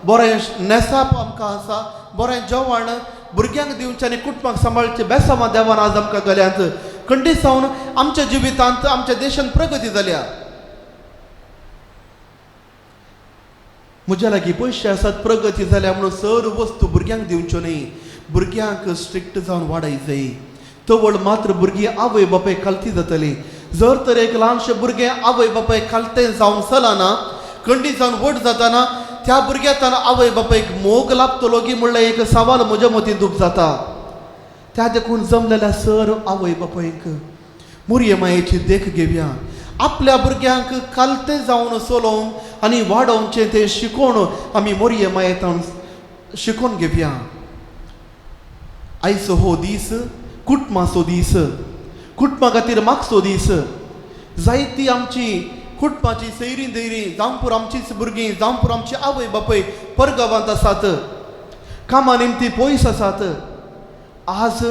बरें नेसाप आमकां आसा. बरें जेवण भुरग्यांक दिवचें आनी कुटुंबाक सांबाळचें बेसामां देवान आज आमकां गल्यांत. खंडी जावन आमच्या जिवितांत आमच्या देशांत प्रगती जाल्या. म्हज्या लागीं पयशे आसात प्रगती जाल्या म्हणून सर्व वस्तू भुरग्यांक दिवच्यो न्ही. भुरग्यांक स्ट्रिक्ट जावन वाडय जाय. तवळ मात्र भुरगीं आवय बापाय खालती जातली. जर तर एक ल्हानशें भुरगें आवय बापाय खालतें जावन चलना, खंडी जावन व्हड जाताना त्या भुरग्यान आवय बापायक मोग लाभतलो गी म्हणल्यार एक सवाल म्हज्या मतीन दूख जाता. त्या देखून जमलेल्या सर्व आवय बापायक मोरये मायेची देख घेवया. आपल्या भुरग्यांक खालतें जावन चलोवंक आनी वाडोवचें तें शिकोवन आमी मोरये मायेंतल्यान शिकोवन घेवया. आयचो हो दीस कुटुंबाचो दीस. कुटुंबा खातीर मागचो दीस जायती आमची कुटुंबाची सैरी दैरी जावंपूर आमचीच भुरगीं जावंपूर आमची आवय बापय परगांवांत आसात कामा निमती पयस आसात आज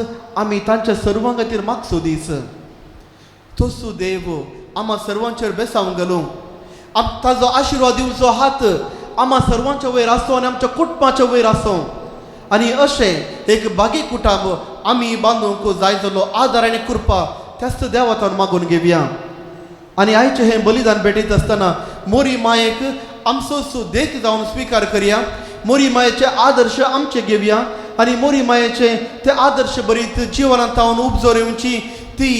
आमी तांच्या सर्वां खातीर मागचो दीस तसो देव आम्हा सर्वांचेर बेसावंक घालूं ताजो आशिर्वाद दिवचो हात आम्हा सर्वांच्या वयर आसूं आनी आमच्या कुटुंबाच्या वयर आसूं आनी अशें एक बागी कुटाब आमी बांदूंक जाय जालो आदार आनी कृपा त्याच देवातान मागून घेवया आनी आयचें हें बलिदान भेटयत आसतना मोरी मायेक आमचो देख जावन स्विकार करया मोरी मायेचे आदर्श आमचे घेवया आनी मोरी मायेचे ते आदर्श बरीत जिवनांत हांव उपजोर येवची ती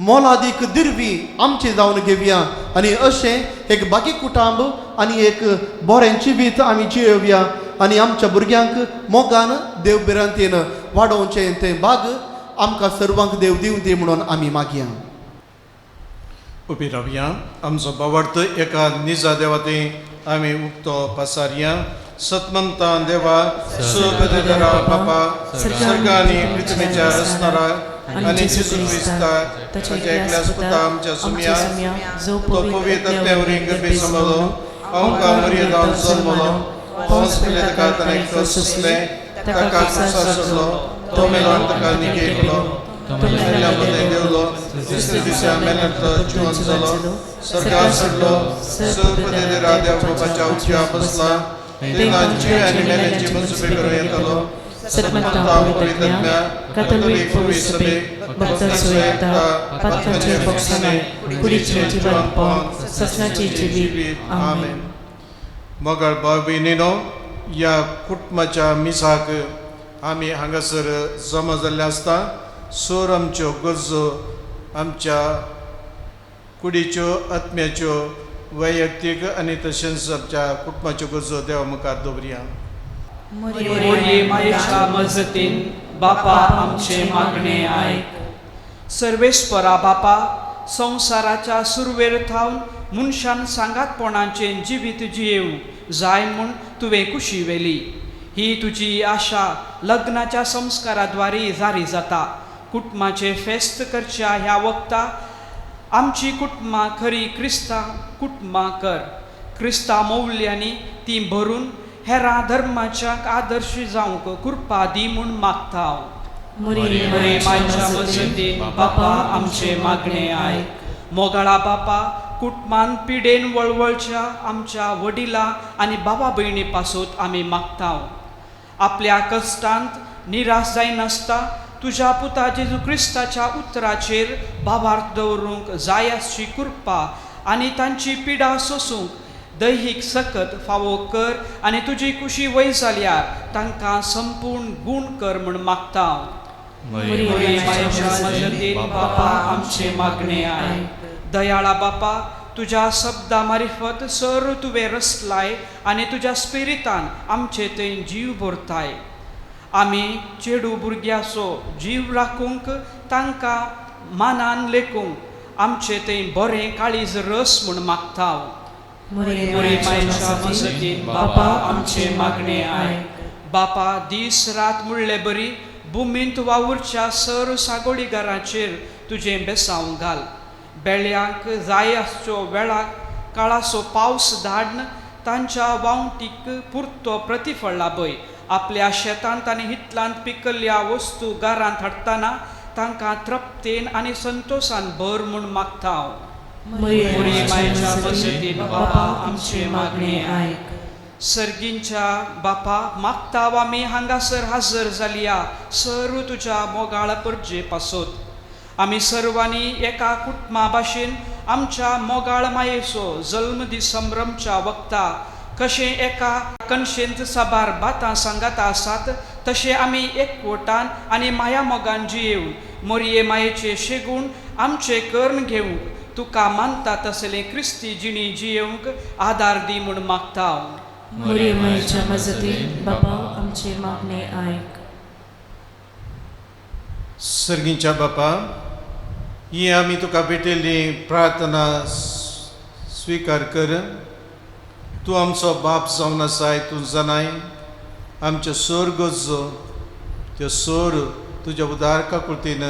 मोलादीक दिरवी आमची जावन घेवया आनी अशें एक बागी कुटांब आनी एक बरें जिवीत आमी जियोवया आनी आमच्या भुरग्यांक मोगान देव बिरांतीन वाडोवचें तें भाग आमकां सर्वांक देव दिवं दी म्हणून आमी मागया. उबी रावया आमचो बावर्त एका निजा देवाती आमी उक्तो पसारया सतमंता देवा सुबेदारा बापा सर्गांनी पृथ्वीच्या रचणारा आनी जेजू क्रिस्ता ताच्या एकल्या सुता आमच्या सुम्या तो पवित्र तेवरी गर्भे सांभाळलो आमकां मर्याद जावन जल्मलो पोंस पिलेताका ताणें कसले ताका क्रुसार चडलो तो मेलो आनी ताका निगेलो तो मेल्या मदें देवलो तिसऱ्या दिसा मेल्यांतलो जिवंत जालो सर्गार चडलो सुबेदारा देव बापाच्या उजव्या बसला तेन्ना जिवे आनी मेल्यांची मनसुबे करूं येतालो सतमंता पवित्रज्ञा कॅथोलिक पवित्र सभे भक्तांचो एकता पातकांचे पक्षाने कुडीचे जीवन पावन ससनाचे जिवीत आमेन. मोगाळ भाव भयणीनो ह्या कुटुंबाच्या मिसाक आमी हांगासर जमा जाल्ले आसता सोर आमच्यो गरजो आमच्या कुडीच्यो आत्म्याच्यो वैयक्तीक आनी तशेंच आमच्या कुटुंबाच्यो गरजो देवा मुखार दवरया. मोरये मायेच्या मजतीन बापा आमचे मागणे आयक. सर्वेस्परा बापा संवसाराच्या सुरवेर थावन मनशान सांगातपणाचे जिवीत जियेवंक जाय म्हूण तुवें कुशी वेली. ही तुजी आशा लग्नाच्या संस्काराद्वारे जारी जाता. कुटुंबाचे फेस्त करच्या ह्या वक्ता आमची कुटुंबां खरी क्रिस्तां कुटुंबां कर. क्रिस्तां मौल्यांनी ती भरून हेरां धर्माच्या आदर्श जावंक कृपा दी म्हूण मागता हांव. मोरये मायेच्या मजतीन बापा आमचे मागणे आयक. मोगाळा बापा कुटुंबान पिडेन वळवळच्या आमच्या वडिलां आनी बाबा भयणी पासून आमी मागता हांव. आपल्या कश्टांत निराश जायनासता तुज्या पुता जेजू क्रिस्ताच्या उतराचेर भावार्थ दवरूंक जाय आसची कृपा आनी तांची पिडा सोसूंक दैहीक सकत फावो कर आनी तुजी कुशी वय जाल्यार तांकां संपूर्ण गूण कर म्हूण मागता हांव. मोरये मायेच्या मजतीन बापा आमचे मागणे आयक. दयाळा बापा तुज्या शब्दा मारिफत सर तुवें रचलाय आनी तुज्या स्पिरितान आमचे थंय जीव भरताय. आमी चेडू भुरग्याचो जीव राखूंक तांकां मानान लेखूंक आमचे थंय बरें काळीज रस म्हूण मागता हांव. मोरये मायेच्या मजतीन बापा आमचे मागणे आयक. बापा दीस रात म्हणले बरी भुमींत वावुरच्या सर सागोडीगाराचेर तुजें बेसांव घाल. बेळ्यांक जाय आसच्यो वेळाक काळाचो पावस धाडन तांच्या वावटीक पुरतो प्रतिफळ लाभय. आपल्या शेतांत आनी हितलांत पिकल्ल्या वस्तू घरांत हाडटना तांकां तृप्तेन आनी संतोषान भर म्हूण मागता हांव. मोरये मायेच्या मजतीन बापा आमचे मागणे आयक. सर्गींच्या बापा मागता आमी हांगासर हजर जाल्या सर तुज्या मोगाळ परजे पासत. आमी सर्वांनी एका कुटुंबा भाशेन आमच्या मोगाळ मायेचो जल्मदीस संभ्रमच्या वक्ता कशें एका कणशेंत साबार बातां सांगाता आसात तशें आमी एकवटान आनी माया मोगान जियेवंक मोरये मायेचे शेगूण आमचे कर्ण घेवंक तुका मानता तसले क्रिस्ती जिणी जियेवंक आदार दी म्हूण मागता हांव. मोरये मायेच्या मजतीन बापा आमचे मागणे आयक. सर्गींच्या बापा ही आमी तुका भेटयल्ली प्रार्थना स्विकार कर. तूं आमचो बाप जावन आसाय तूं जाणाय आमच्यो सोर गरजो त्यो सोर तुज्या उदार काकुळतीन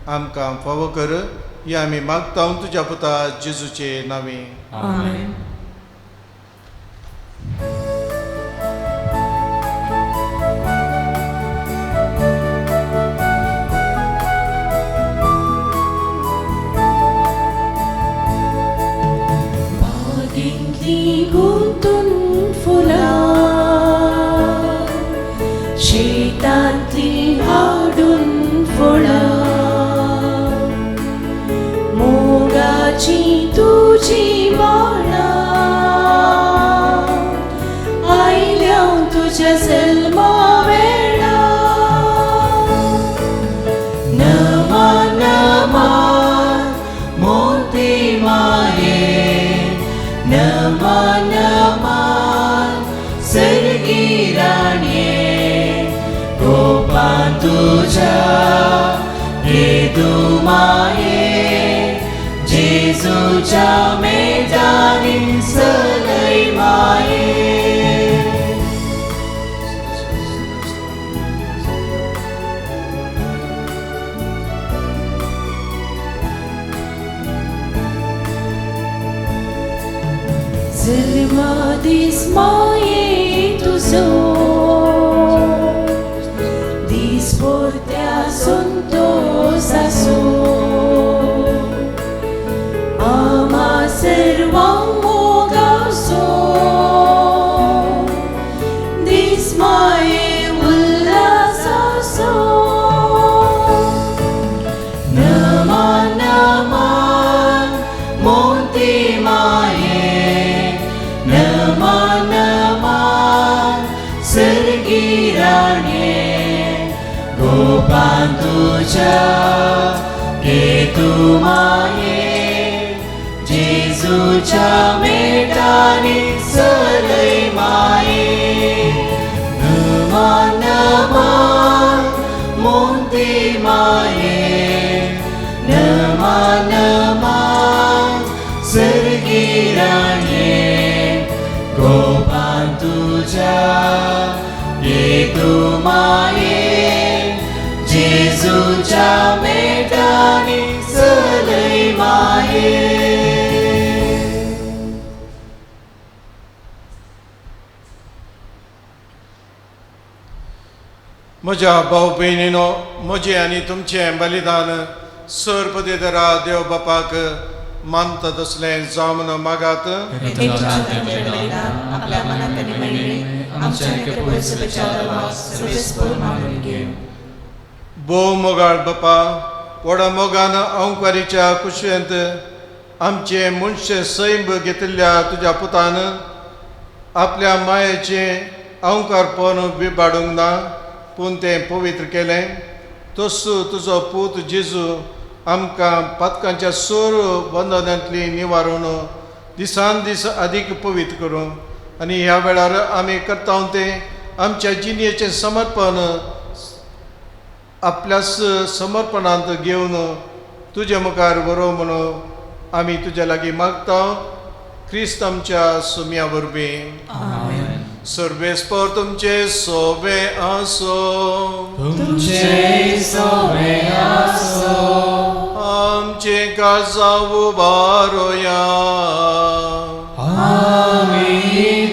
आमकां फावो कर ही आमी मागता तुज्या पुता जेजूचे नांवे. आमेन. गुंतून फुलां शेतांतली हाडून फळां मोगाची तुजी माळां आयल्या तुज्या जल्मा वेळा नमा नमा मोती माये नमा नमा सर्गी राणे गोपान तुझ्या येदू माये जेजूच्या मेदानी सलय माये. जल्मा दीस माये तुजो दीस परत्या संतोष आसो आमा सर्वांक मोगासो दीस माये उल्हास आसो नमा नमा मोती माये नमा नमा सर्गी राणे गोपान तुझ्या येदू माये जेजूच्या मेटानी सलय माये नमा नमा मोती माये नमा नमा सर्गी राणे गोपान तुझ्या येदू माये जेजूच्या मेटानी सलय माये. म्हज्या भाव भयणीनो म्हजें आनी तुमचें बलिदान सर्पदेदरा देव बापाक मानता तसलें जावन मागात. आपल्या मनात आणि महिमे आमच्या कृपेचे बचावा सर्वेस्पर मानून घे. भो मोगाळ बापा व्हडा मोगान अंकारीच्या कुशेंत आमचे मनशे सैम घेतिल्ल्या तुज्या पुतान आपल्या मायेचें अंकारपण बिबाडूंक ना पूण तें पवित्र केलें. तसो तुजो पूत जेजू आमकां पातकांच्या सोर बंधनांतली निवारून दिसान दीस अदीक पवित्र करूं आनी ह्या वेळार आमी करता तें आमच्या जिणेचें समर्पण आपल्या समर्पणांत घेवन तुज्या मुखार बरो म्हणून आमी तुज्या लागीं मागता. क्रिस्त आमच्या सुम्या वरवीं. सर्वेस्पर तुमचे सोबे आसो. तुमचे सोबे आसो. आमचे काळजा उबारोया. आमी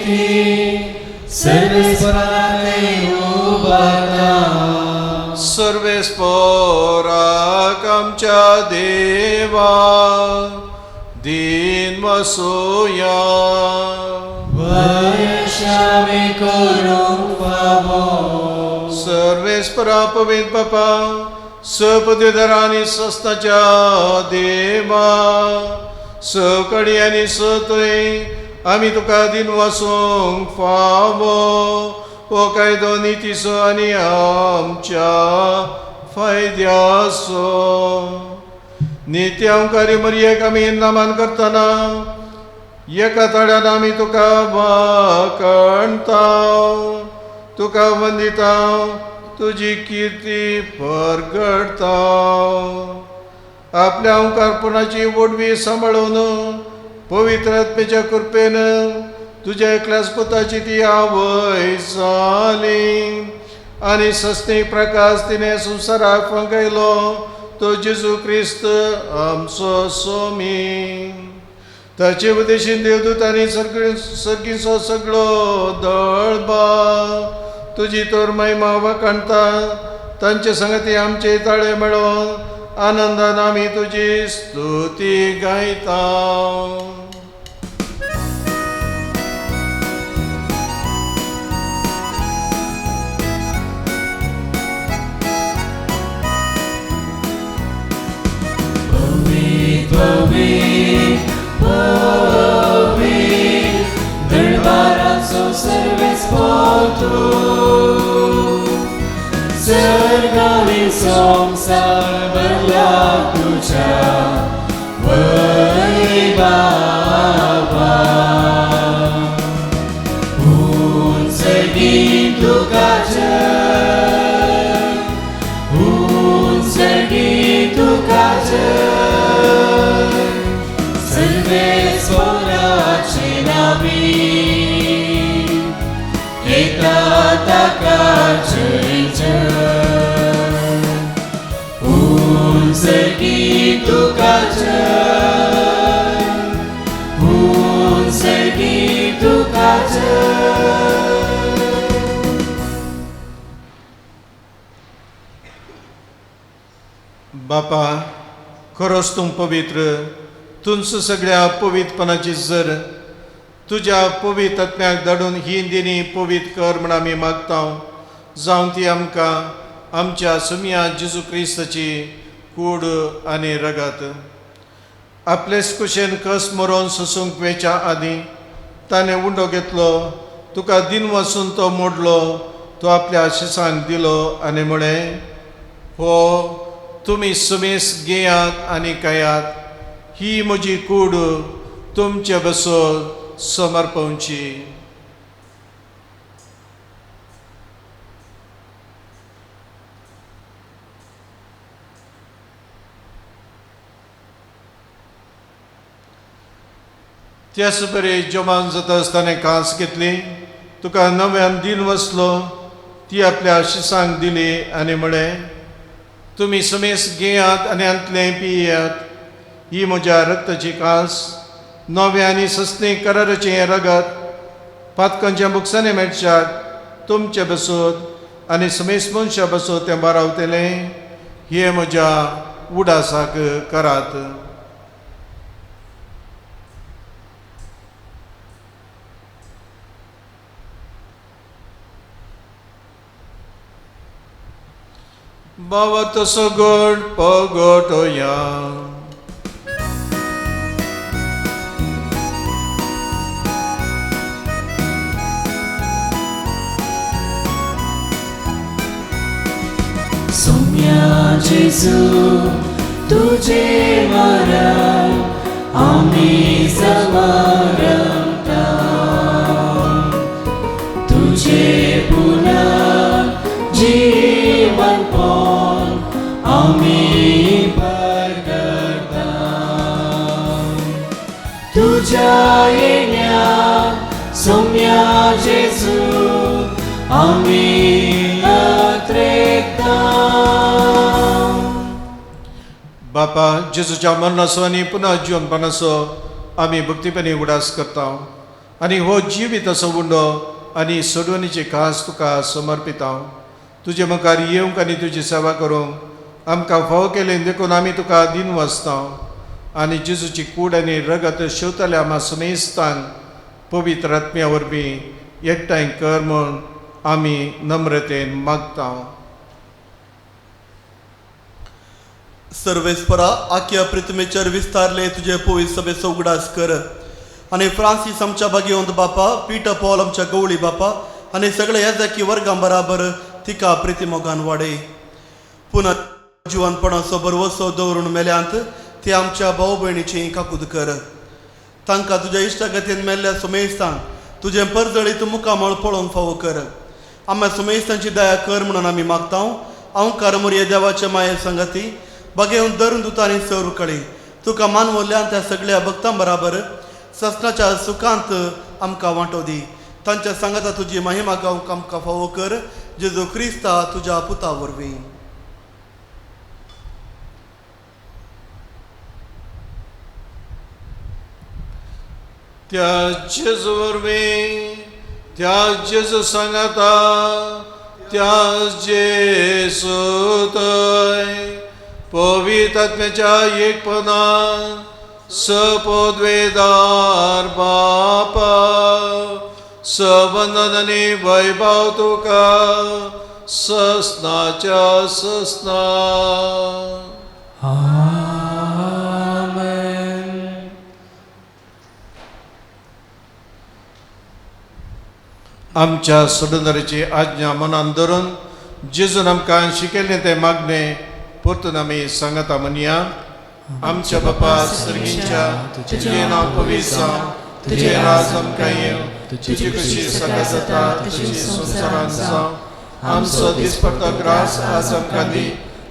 ती सर्वेस्पराते उबारता. सर्वेस्पराक आमच्या देवा दिन वसोया. वर्षावे करूंक फावो. सर्वेस्परा पवित्र बापा सपदेदरांनी सस्ताच्या देवा सकडी आनी सतय आमी तुका दिन वसूंक फावो. हो कायदो नितीसो आनी आमच्या फायद्याचो. नित्य अंकारी मरयेक आमी नमन करतना एका तळ्यान आमी तुका वाकणता. तुका वंदिता तुजी कीर्ती परगडता. आपल्या ओंकारपणाची वडवी सांबाळून पवित्र आत्मेच्या कृपेन तुज्या एकल्याच पुताची ती आवय जाली आनी सस्तीक प्रकाश तिणें संवसाराक फंकयलो. तो जेजू क्रिस्त आमचो सोमी. ताचे उदेशीन देवदूतांनी सर्गीचो सगळो दळबा तुजी तोर महिमा वखणटा. तांचे संगती आमचे ताळे मेळोन आनंदान आमी तुजी स्तुती गायता. दरबाराचो सर्वेस पोतो सर्गावी संसार भरला तुझ्या वैभवा. उंचगी तुका जय, उंचगी तुका जय. सर्वेस पोराचे नावी एका ताका जय जय. उंचगी तुका जय, उंचगी तुका जय. बापा, खरोच तूं पवित्र. तुंच सगळ्या पवित्रपणाची जर तुज्या पवित्र आत्म्याक धाडून ही दिनी पवित्र कर म्हण आमी मागता. जावं ती आमकां आमच्या सुमिया जेजू क्रिस्ताची कूड आनी रगत. आपलेच कुशेन कस मरोवन सोसूंक वेच्या आदीं ताणें उंडो घेतलो. तुका दिन वचून तो मोडलो. तो आपल्या शिसांक दिलो आनी म्हळें, हो तुमी सुमेस घेयात आनी खायात. ही म्हजी कूड तुमचे बसोन समर्पवची. त्याच बरे जेवण जाता आसतना कांस घेतली. तुका नव्यान दिन वचलो. ती आपल्या शिसांक दिली आनी म्हळें, तुमी समेस घेयात आनी अंतलें पियात. ही म्हज्या रक्ताची कास, नवे आनी सस्तें कराराचें रगत. पातकांच्या बुकसांनी मेळच्यात तुमचे बसोत आनी समेस मनशा बसोत तें बारावतलें. हे म्हज्या उडासाक करात. बाबा तसो गोड पगोटोया. सौम्या जेजू तुझे मरण आम्ही समरमता. तुझे पुन्हा जीवन पोन आम्ही परगता. तुझ्या येण्या सौम्या जेजू आम्ही बापा, जेजूच्या मरणाचो आनी पुन्हा जिवनपणाचो आमी भक्तीपणी उडास करता. आनी हो जिवीत असो उंडो आनी सोडवणीची खास तुका समर्पिता. तुजे मुखार येवंक आनी तुजी सेवा करूंक आमकां फाव केलें देखून आमी तुका दिन वाचता. आनी जेजूची कूड आनी रगत शेवतल्या आमा समेस्तांक पवित्र आत्म्या वरवीं एकठांय कर म्हूण आमी नम्रतेन मागता. सर्वेस्परा, आख्या पृथ्वीचेर विस्तारले तुझे पवित्र सभेचो उगडास कर. आनी फ्रांसीस आमच्या भाग्यवंत बापा, पीटर पॉल आमच्या गवळी बापा आनी सगळे येजकी वर्गां बराबर तिका प्रितीमोगान वाडय. पुन्हा जिवनपणाचो बरवसो दवरून मेल्यांत ती आमच्या भाऊ भयणीची काकूद कर. तांकां तुज्या इश्टगतीन मेल्ल्या सुमेस्तांक तुजें परजळीत मुखामळ पळोवंक फावो कर. आम्या सुमेस्तांची दया कर म्हणून आमी मागता. हांव कारमुरी देवाचे माये संगती बगेवन धरून दुतांनी सर कळी तुका मानवल्ल्यान त्या सगळ्या भक्तां बराबर ससनाच्या सुखांत आमकां वांटो दी. तांच्या सांगाता तुजी महिमा गावंक आमकां फावो कर. जेजू क्रिस्ता तुज्या पुता वरवीं. त्या जेजू वरवीं त्या जेजू सांगाता त्या जेजू थंय पवित्र आत्म्याच्या एकपणान सपोद्वेदार बापा सबंदन आनी वैभव तुका ससनाच्या ससना. आमच्या सुडंदराची आज्ञा मनान धरून जेजून आमकां शिकयलें तें मागणें परतून आमी सांगता म्हणया. आमच्या बापा सर्गीच्या तुजें नांव पवित्र जावं, तुजें राज आमकां येवं, तुजी कशी सगळ्या जाता तशी संवसारांत जावं. आमचो दिसपट्टो ग्रास आज आमकां दी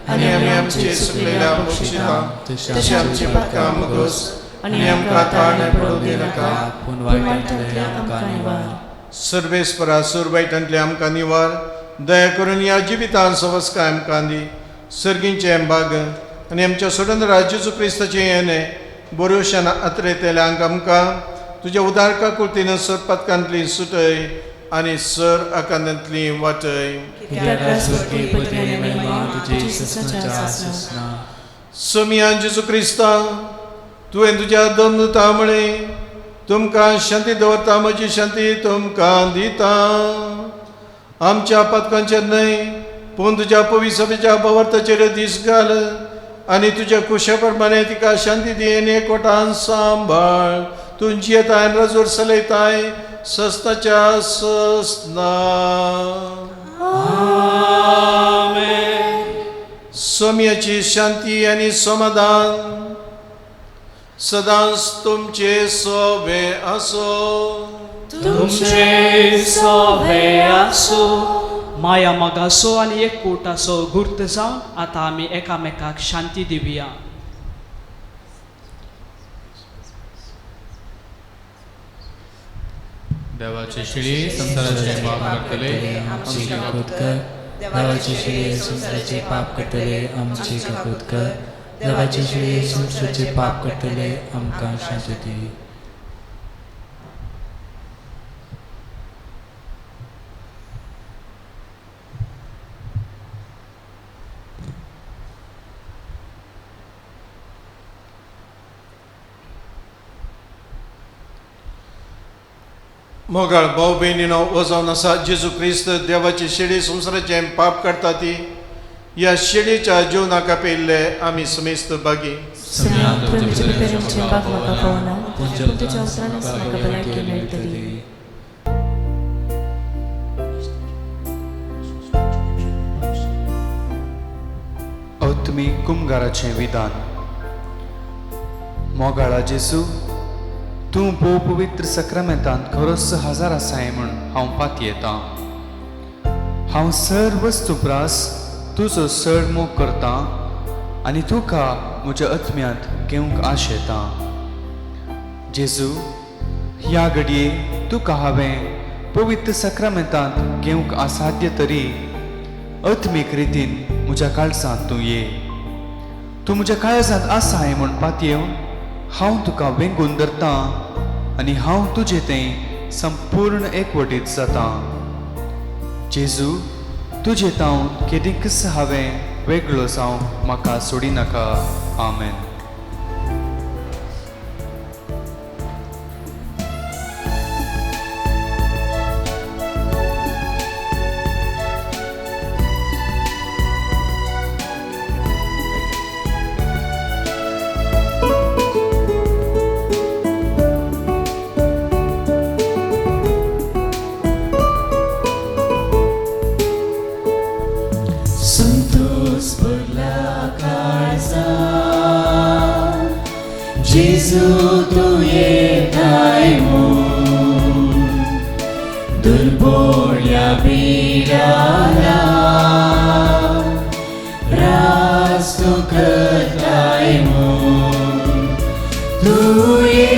आनी आमी आमचे सुकलेल्या बक्षिता तशी आमची पटकां मुगोस आनी आमकां ताळणे पडूंक दिनाका पूण वायटांतल्यान आमकां निवार. सर्वेस्परा सुरवायटांतले आमकां निवार. दया करून ह्या जिवितांत सवस्काय आमकां दी. सर्गींचे भाग आनी आमच्या सुडंदरा जेजू क्रिस्ताचें येणें बरोशान आत्रेतेल्यांक आमकां तुज्या उदारका कुर्तीन सर पदकांतली सुटय आनी सर आकांतांतली वाटय. समिया जेजू क्रिस्ता तुवें तुज्या दोनदूता म्हळें तुमकां शांती दवरता, म्हजी शांती तुमकां दिता. आमच्या पदकांचेर न्हय पूण तुज्या पवित्र सभेच्या भोवताचेर दीस घाल आनी तुज्या कुशा प्रमाणे तिका शांती दी आनी एकवटान सांबाळ. तुमची येताय रजोर चलयताय सस्ताच्या ससना. सोम्याची शांती आनी समाधान सदांच तुमचे सोबे आसो. तुमचे सोबे आसो. माया मोगासो आनी एकूट आसो गुर्त जावन आतां आमी एकामेकाक शांती दिवया. देवाची शिडी संसाराचे पाप करतले आमची काकूत कर. देवाची शिडी संसाराचे पाप करतले आमची काकूत कर. देवाची शिडी संसाराचे पाप करतले आमकां शांती दी. मोगाळ भाऊ बहिणीनो वजावन आसा जेजू क्रिस्त देवाची शेडी संसाराचे पाप करता ती ह्या शेडीच्या जिवनाक आपयल्ले आमी समेस्त बागी. तुमी कुमगाराचें विधान. मोगाळा जेजू तूं भोव पवित्र सक्रामेंतांत खरोच हजार आसाय म्हूण हांव पाती येता. हांव सर वस्तुप्रास तुजो चड मोग करता आनी तुका म्हज्या आत्म्यांत घेवंक आश येता. जेजू ह्या घडये तुका हांवें पवित्र सक्रामेंतांत घेवंक असाध्य तरी आत्मीक रितीन म्हज्या काळजांत तूं ये. तूं म्हज्या काळजांत आसाय म्हूण पाती येवन हांव तुका वेंगून धरतां आनी हांव तुजें तें संपूर्ण एकवटीत जाता. जेजू तुजें तावन केदींच हांवें वेगळो जावंक म्हाका सोडिनाका. आमेन. Jesu tu yetai mun durbolya birala rastu ketai mun tu ye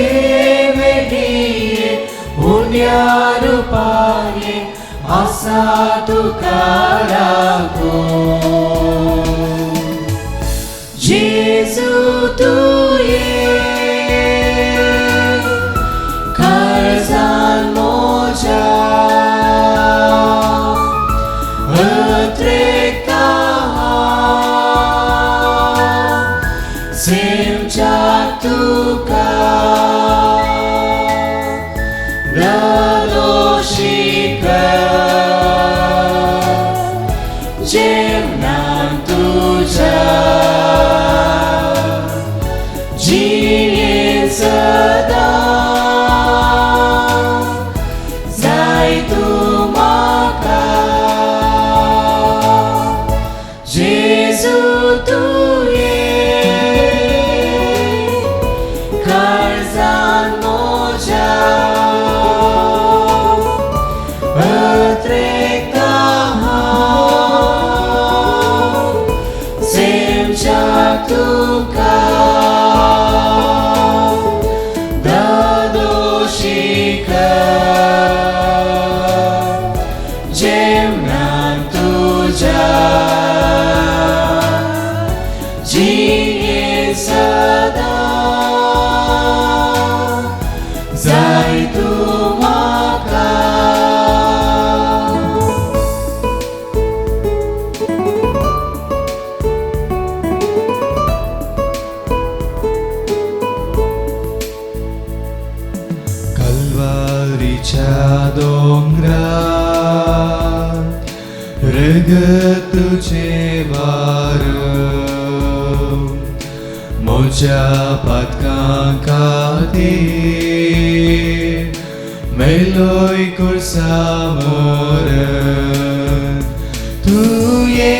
vedie unya rupanye asa tu karako Jesu tu ye सेमच्या तुका दोषी जेवणान तुझ्या जिणेन सदा जाय तूं म्हाका जेजू तूं ये काळजान म्हज्या अत्रेकता सेमच्या तुका दोषी जेवणान तुझ्या जिणेन सदा जाय तूं म्हाका कल्वारीच्या दोंगरार रगत तुझे वार म्हज्या पातकां खातीर मेलोय कोळसा मरण तूं ये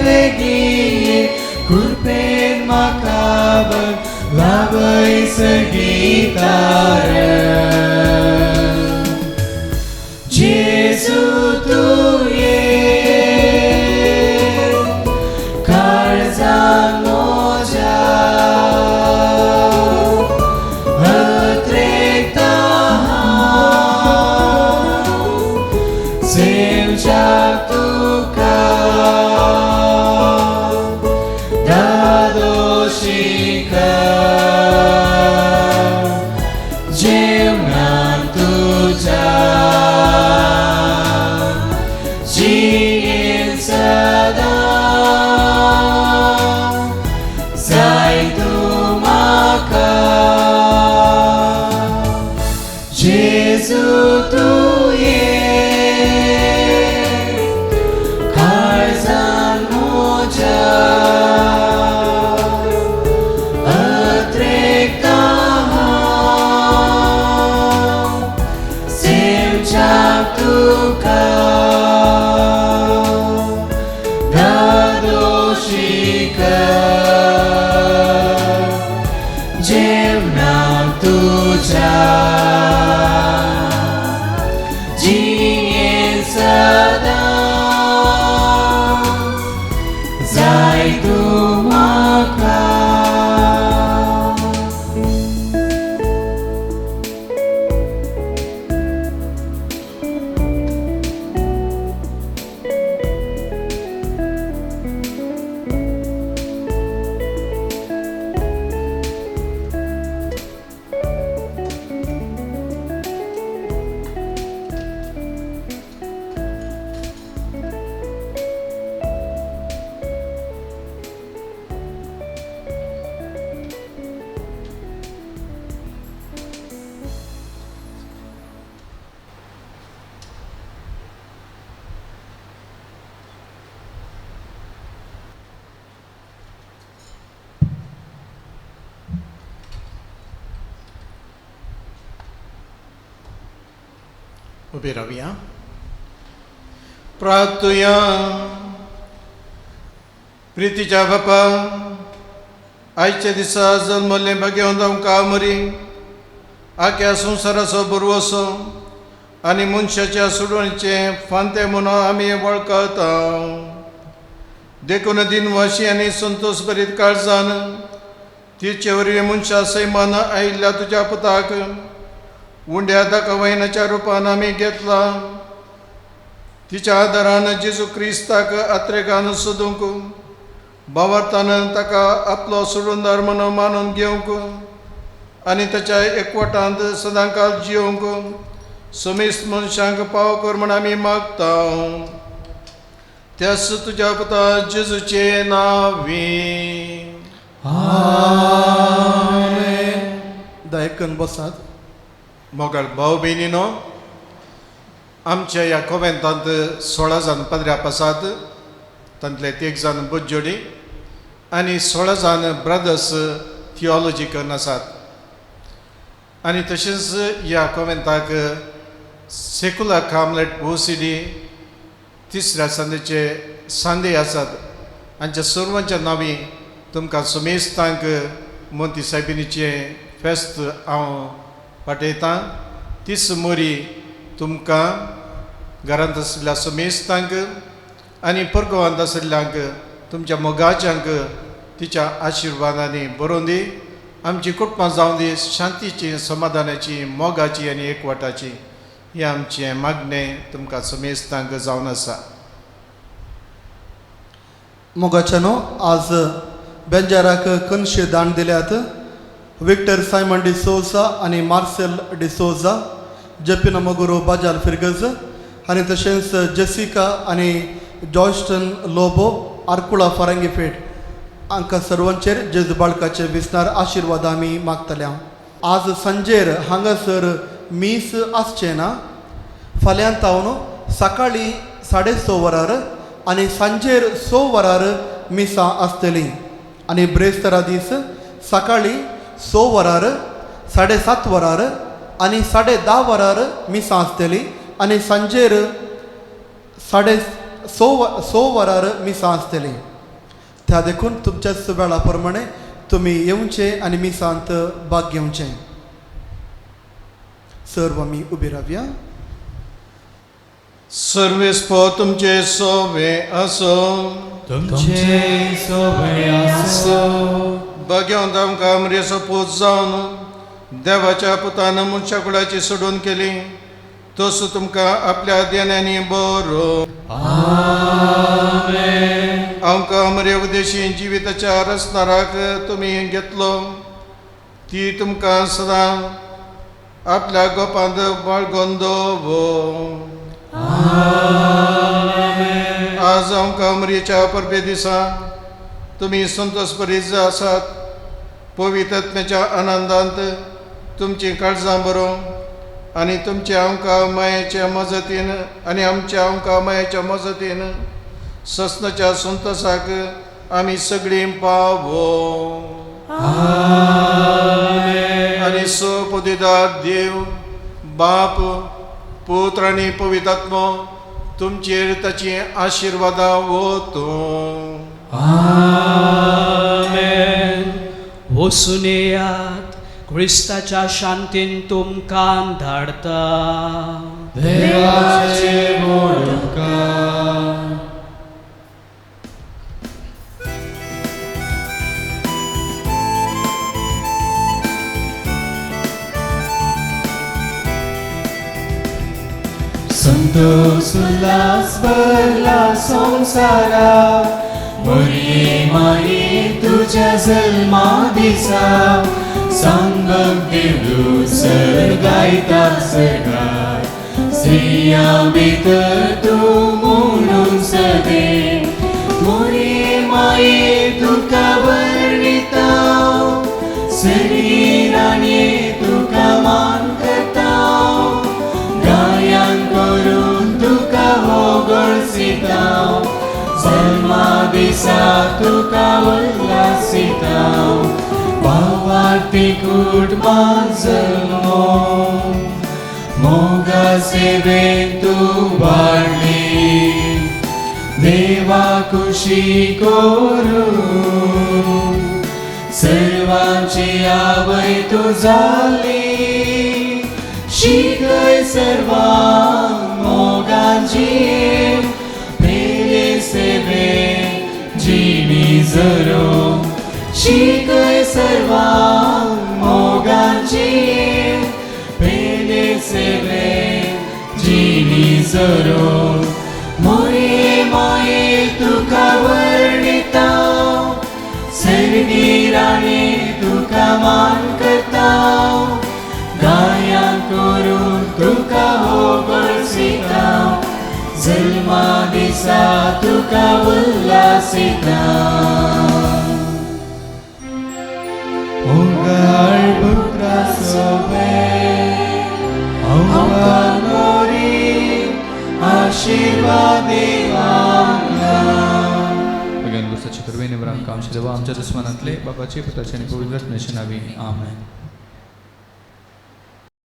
वेगी कृपेन म्हाका लाभय संगीतार जेजू तूं ये काळजान म्हज्या अत्रेकता सेमच्या तुका दोषी जेवणान तुझ्या जिणेन सदा जाय तूं म्हाका जेजू तूं ये काळजान म्हज्या अत्रेकता सेमच्या तुका दोषी जेवणान तुझ्या जिणेन सदा जाय तूं म्हाका उबे रावया प्रार्थुया प्रितीच्या बापा आयच्या दिसा जल्मल्ले भाग्यवंत आमकां मरी आख्या संवसाराचो बरवसो आनी मनशाच्या सोडवणीचे फांते म्हणून आमी वळखता देखून दिनवाशी आनी संतोश भरीत काळजान तिचे वरवीं मनशा सैमान आयिल्ल्या तुज्या पुताक उंड्या दाखवयनाच्या रुपान आमी घेतला तिच्या आदारान जेजू क्रिस्ताक आत्रेकान सोदूंक भावार्थान ताका आपलो सोडूनदार म्हणून मानून घेवंक आनी ताच्या एकवटांत सदांकाल जियोंक समेस्त मनशांक पाव कर म्हण आमी मागता त्यास तुज्या पुता जेजूचे नांवी आयकन बसात. मोगाळ भाऊ भयणीनो, आमच्या ह्या कोवेंतांत 16 जाण पदऱ्याप आसात. तांतले 1 जाण बुज्जोडी आनी 16 जाण ब्रदर्स थियोलॉजिकन आसात. आनी तशेंच ह्या कोवेंताक सेक्युलर कार्मेलीट OCD तिसऱ्या संदेचे सांदे आसात. हांच्या सर्वांच्या नांवी तुमकां सुमेस्तांक मोंती सायबिणीचे फेस्त हांव पाठयतां. तीस मोरी तुमकां घरांत आशिल्ल्या सुमेस्तांक आनी परगांवांत आशिल्ल्यांक तुमच्या मोगाच्यांक तिच्या आशिर्वादांनी बरोवन दी. आमची कुटुंबां जावं दी शांतीची, समाधानाची, मोगाची आनी एकवटाची. हें आमचें मागणें तुमकां सुमेस्तांक जावन आसा. मोगाच्यानो, आज बेंजाराक कनशे दान दिल्यात. विक्टर सायमन डिसोजा आनी मार्सेल डिसोजा, जपिना मगुरो बाजाल फिर्गज आनी तशेंच जेसिका आनी जॉयस्टन लोबो आर्कुळा फारांगीफेट हांकां सर्वांचेर जेजू बाळकाचे विस्तार आशिर्वाद आमी मागतल्या. आज सांजेर हांगासर मीस आसचें ना. फाल्यां तावन सकाळीं 6:30 वरार आनी सांजेर 6 वरार मिसां आसतलीं. आनी ब्रेस्तारा दीस सकाळीं 6 वरार, 7:30 वरार आनी 10:30 वरार मिसां आसतलीं. आनी सांजेर 6:30 वरार मिसां आसतलीं. त्या देखून तुमच्याच वेळा प्रमाणे तुमी येवचें आनी मिसांत भाग घेवचें. सर्व आमी उबी रावया. सर्वेस्पो तुमचे सोवे असो. तुमचे सोबे आसो. भगवंत आमकां अमरेचो पूत जावन देवाच्या पुतान मनशा कुळाची सोडून केली. तसो तुमकां आपल्या देण्यानी बरो. आमकां अमरे उदेशी जिविताच्या रसनाराक तुमी घेतलो. ती तुमकां सदां आपल्या गोपांत बाळगून दवर. आज आमकां अमरेच्या परबे दिसा तुमी संतोश भरीत आसात. पवित्र आत्म्याच्या आनंदांत तुमची काळजां बरो आनी तुमच्या आमकां मायेच्या मजतीन आनी आमच्या आमकां मायेच्या मजतीन ससनाच्या संतोशाक आमी सगळीं पावो. आनी सोपदिदार देव बाप, पुत्र आनी पवित्र आत्मो तुमचेर ताची आशिर्वादां वतो. वचून येयात, क्रिस्ताच्या शांतीन तुमकां धाडता. देवाचे मोडुकार. संतोष उल्हास भरला संसारा. मोरये माये तुझ्या जल्मा दिसा. सांगक देव सर्गायता सर्गार. स्त्रिया भितर तूं म्हणून सदे. मोरये माये तुका वर्णिता. शरीराने तुका मान करता. गायन करून तुका होगळसिता. जल्मा दिसा तुका उल्हासिता. पावाती कुटुंबां जल्मो. मोगा सेवेन तूं वाडली. देवा खुशी करून सर्वांची आवय तूं जाली. शिकय सर्वांक मोगाची पेले सेवे जिणी जरो. शिकय सर्वांक मोगाची पेले सेवे जिणी जरो. मोरये माये तुका वर्णिता. सर्गी राणी तुका मान करता. गायन करून तुका होगळसिता. जल्मा दिसा तुका उल्हासिता. मोगाळ पुत्राचो देवाची कृपेने बरं आमकां आमच्या देवा आमच्या दुस्मानांतले बापाचे पुताचे आणि पवित्र आत्म्याचे नावी आमेन.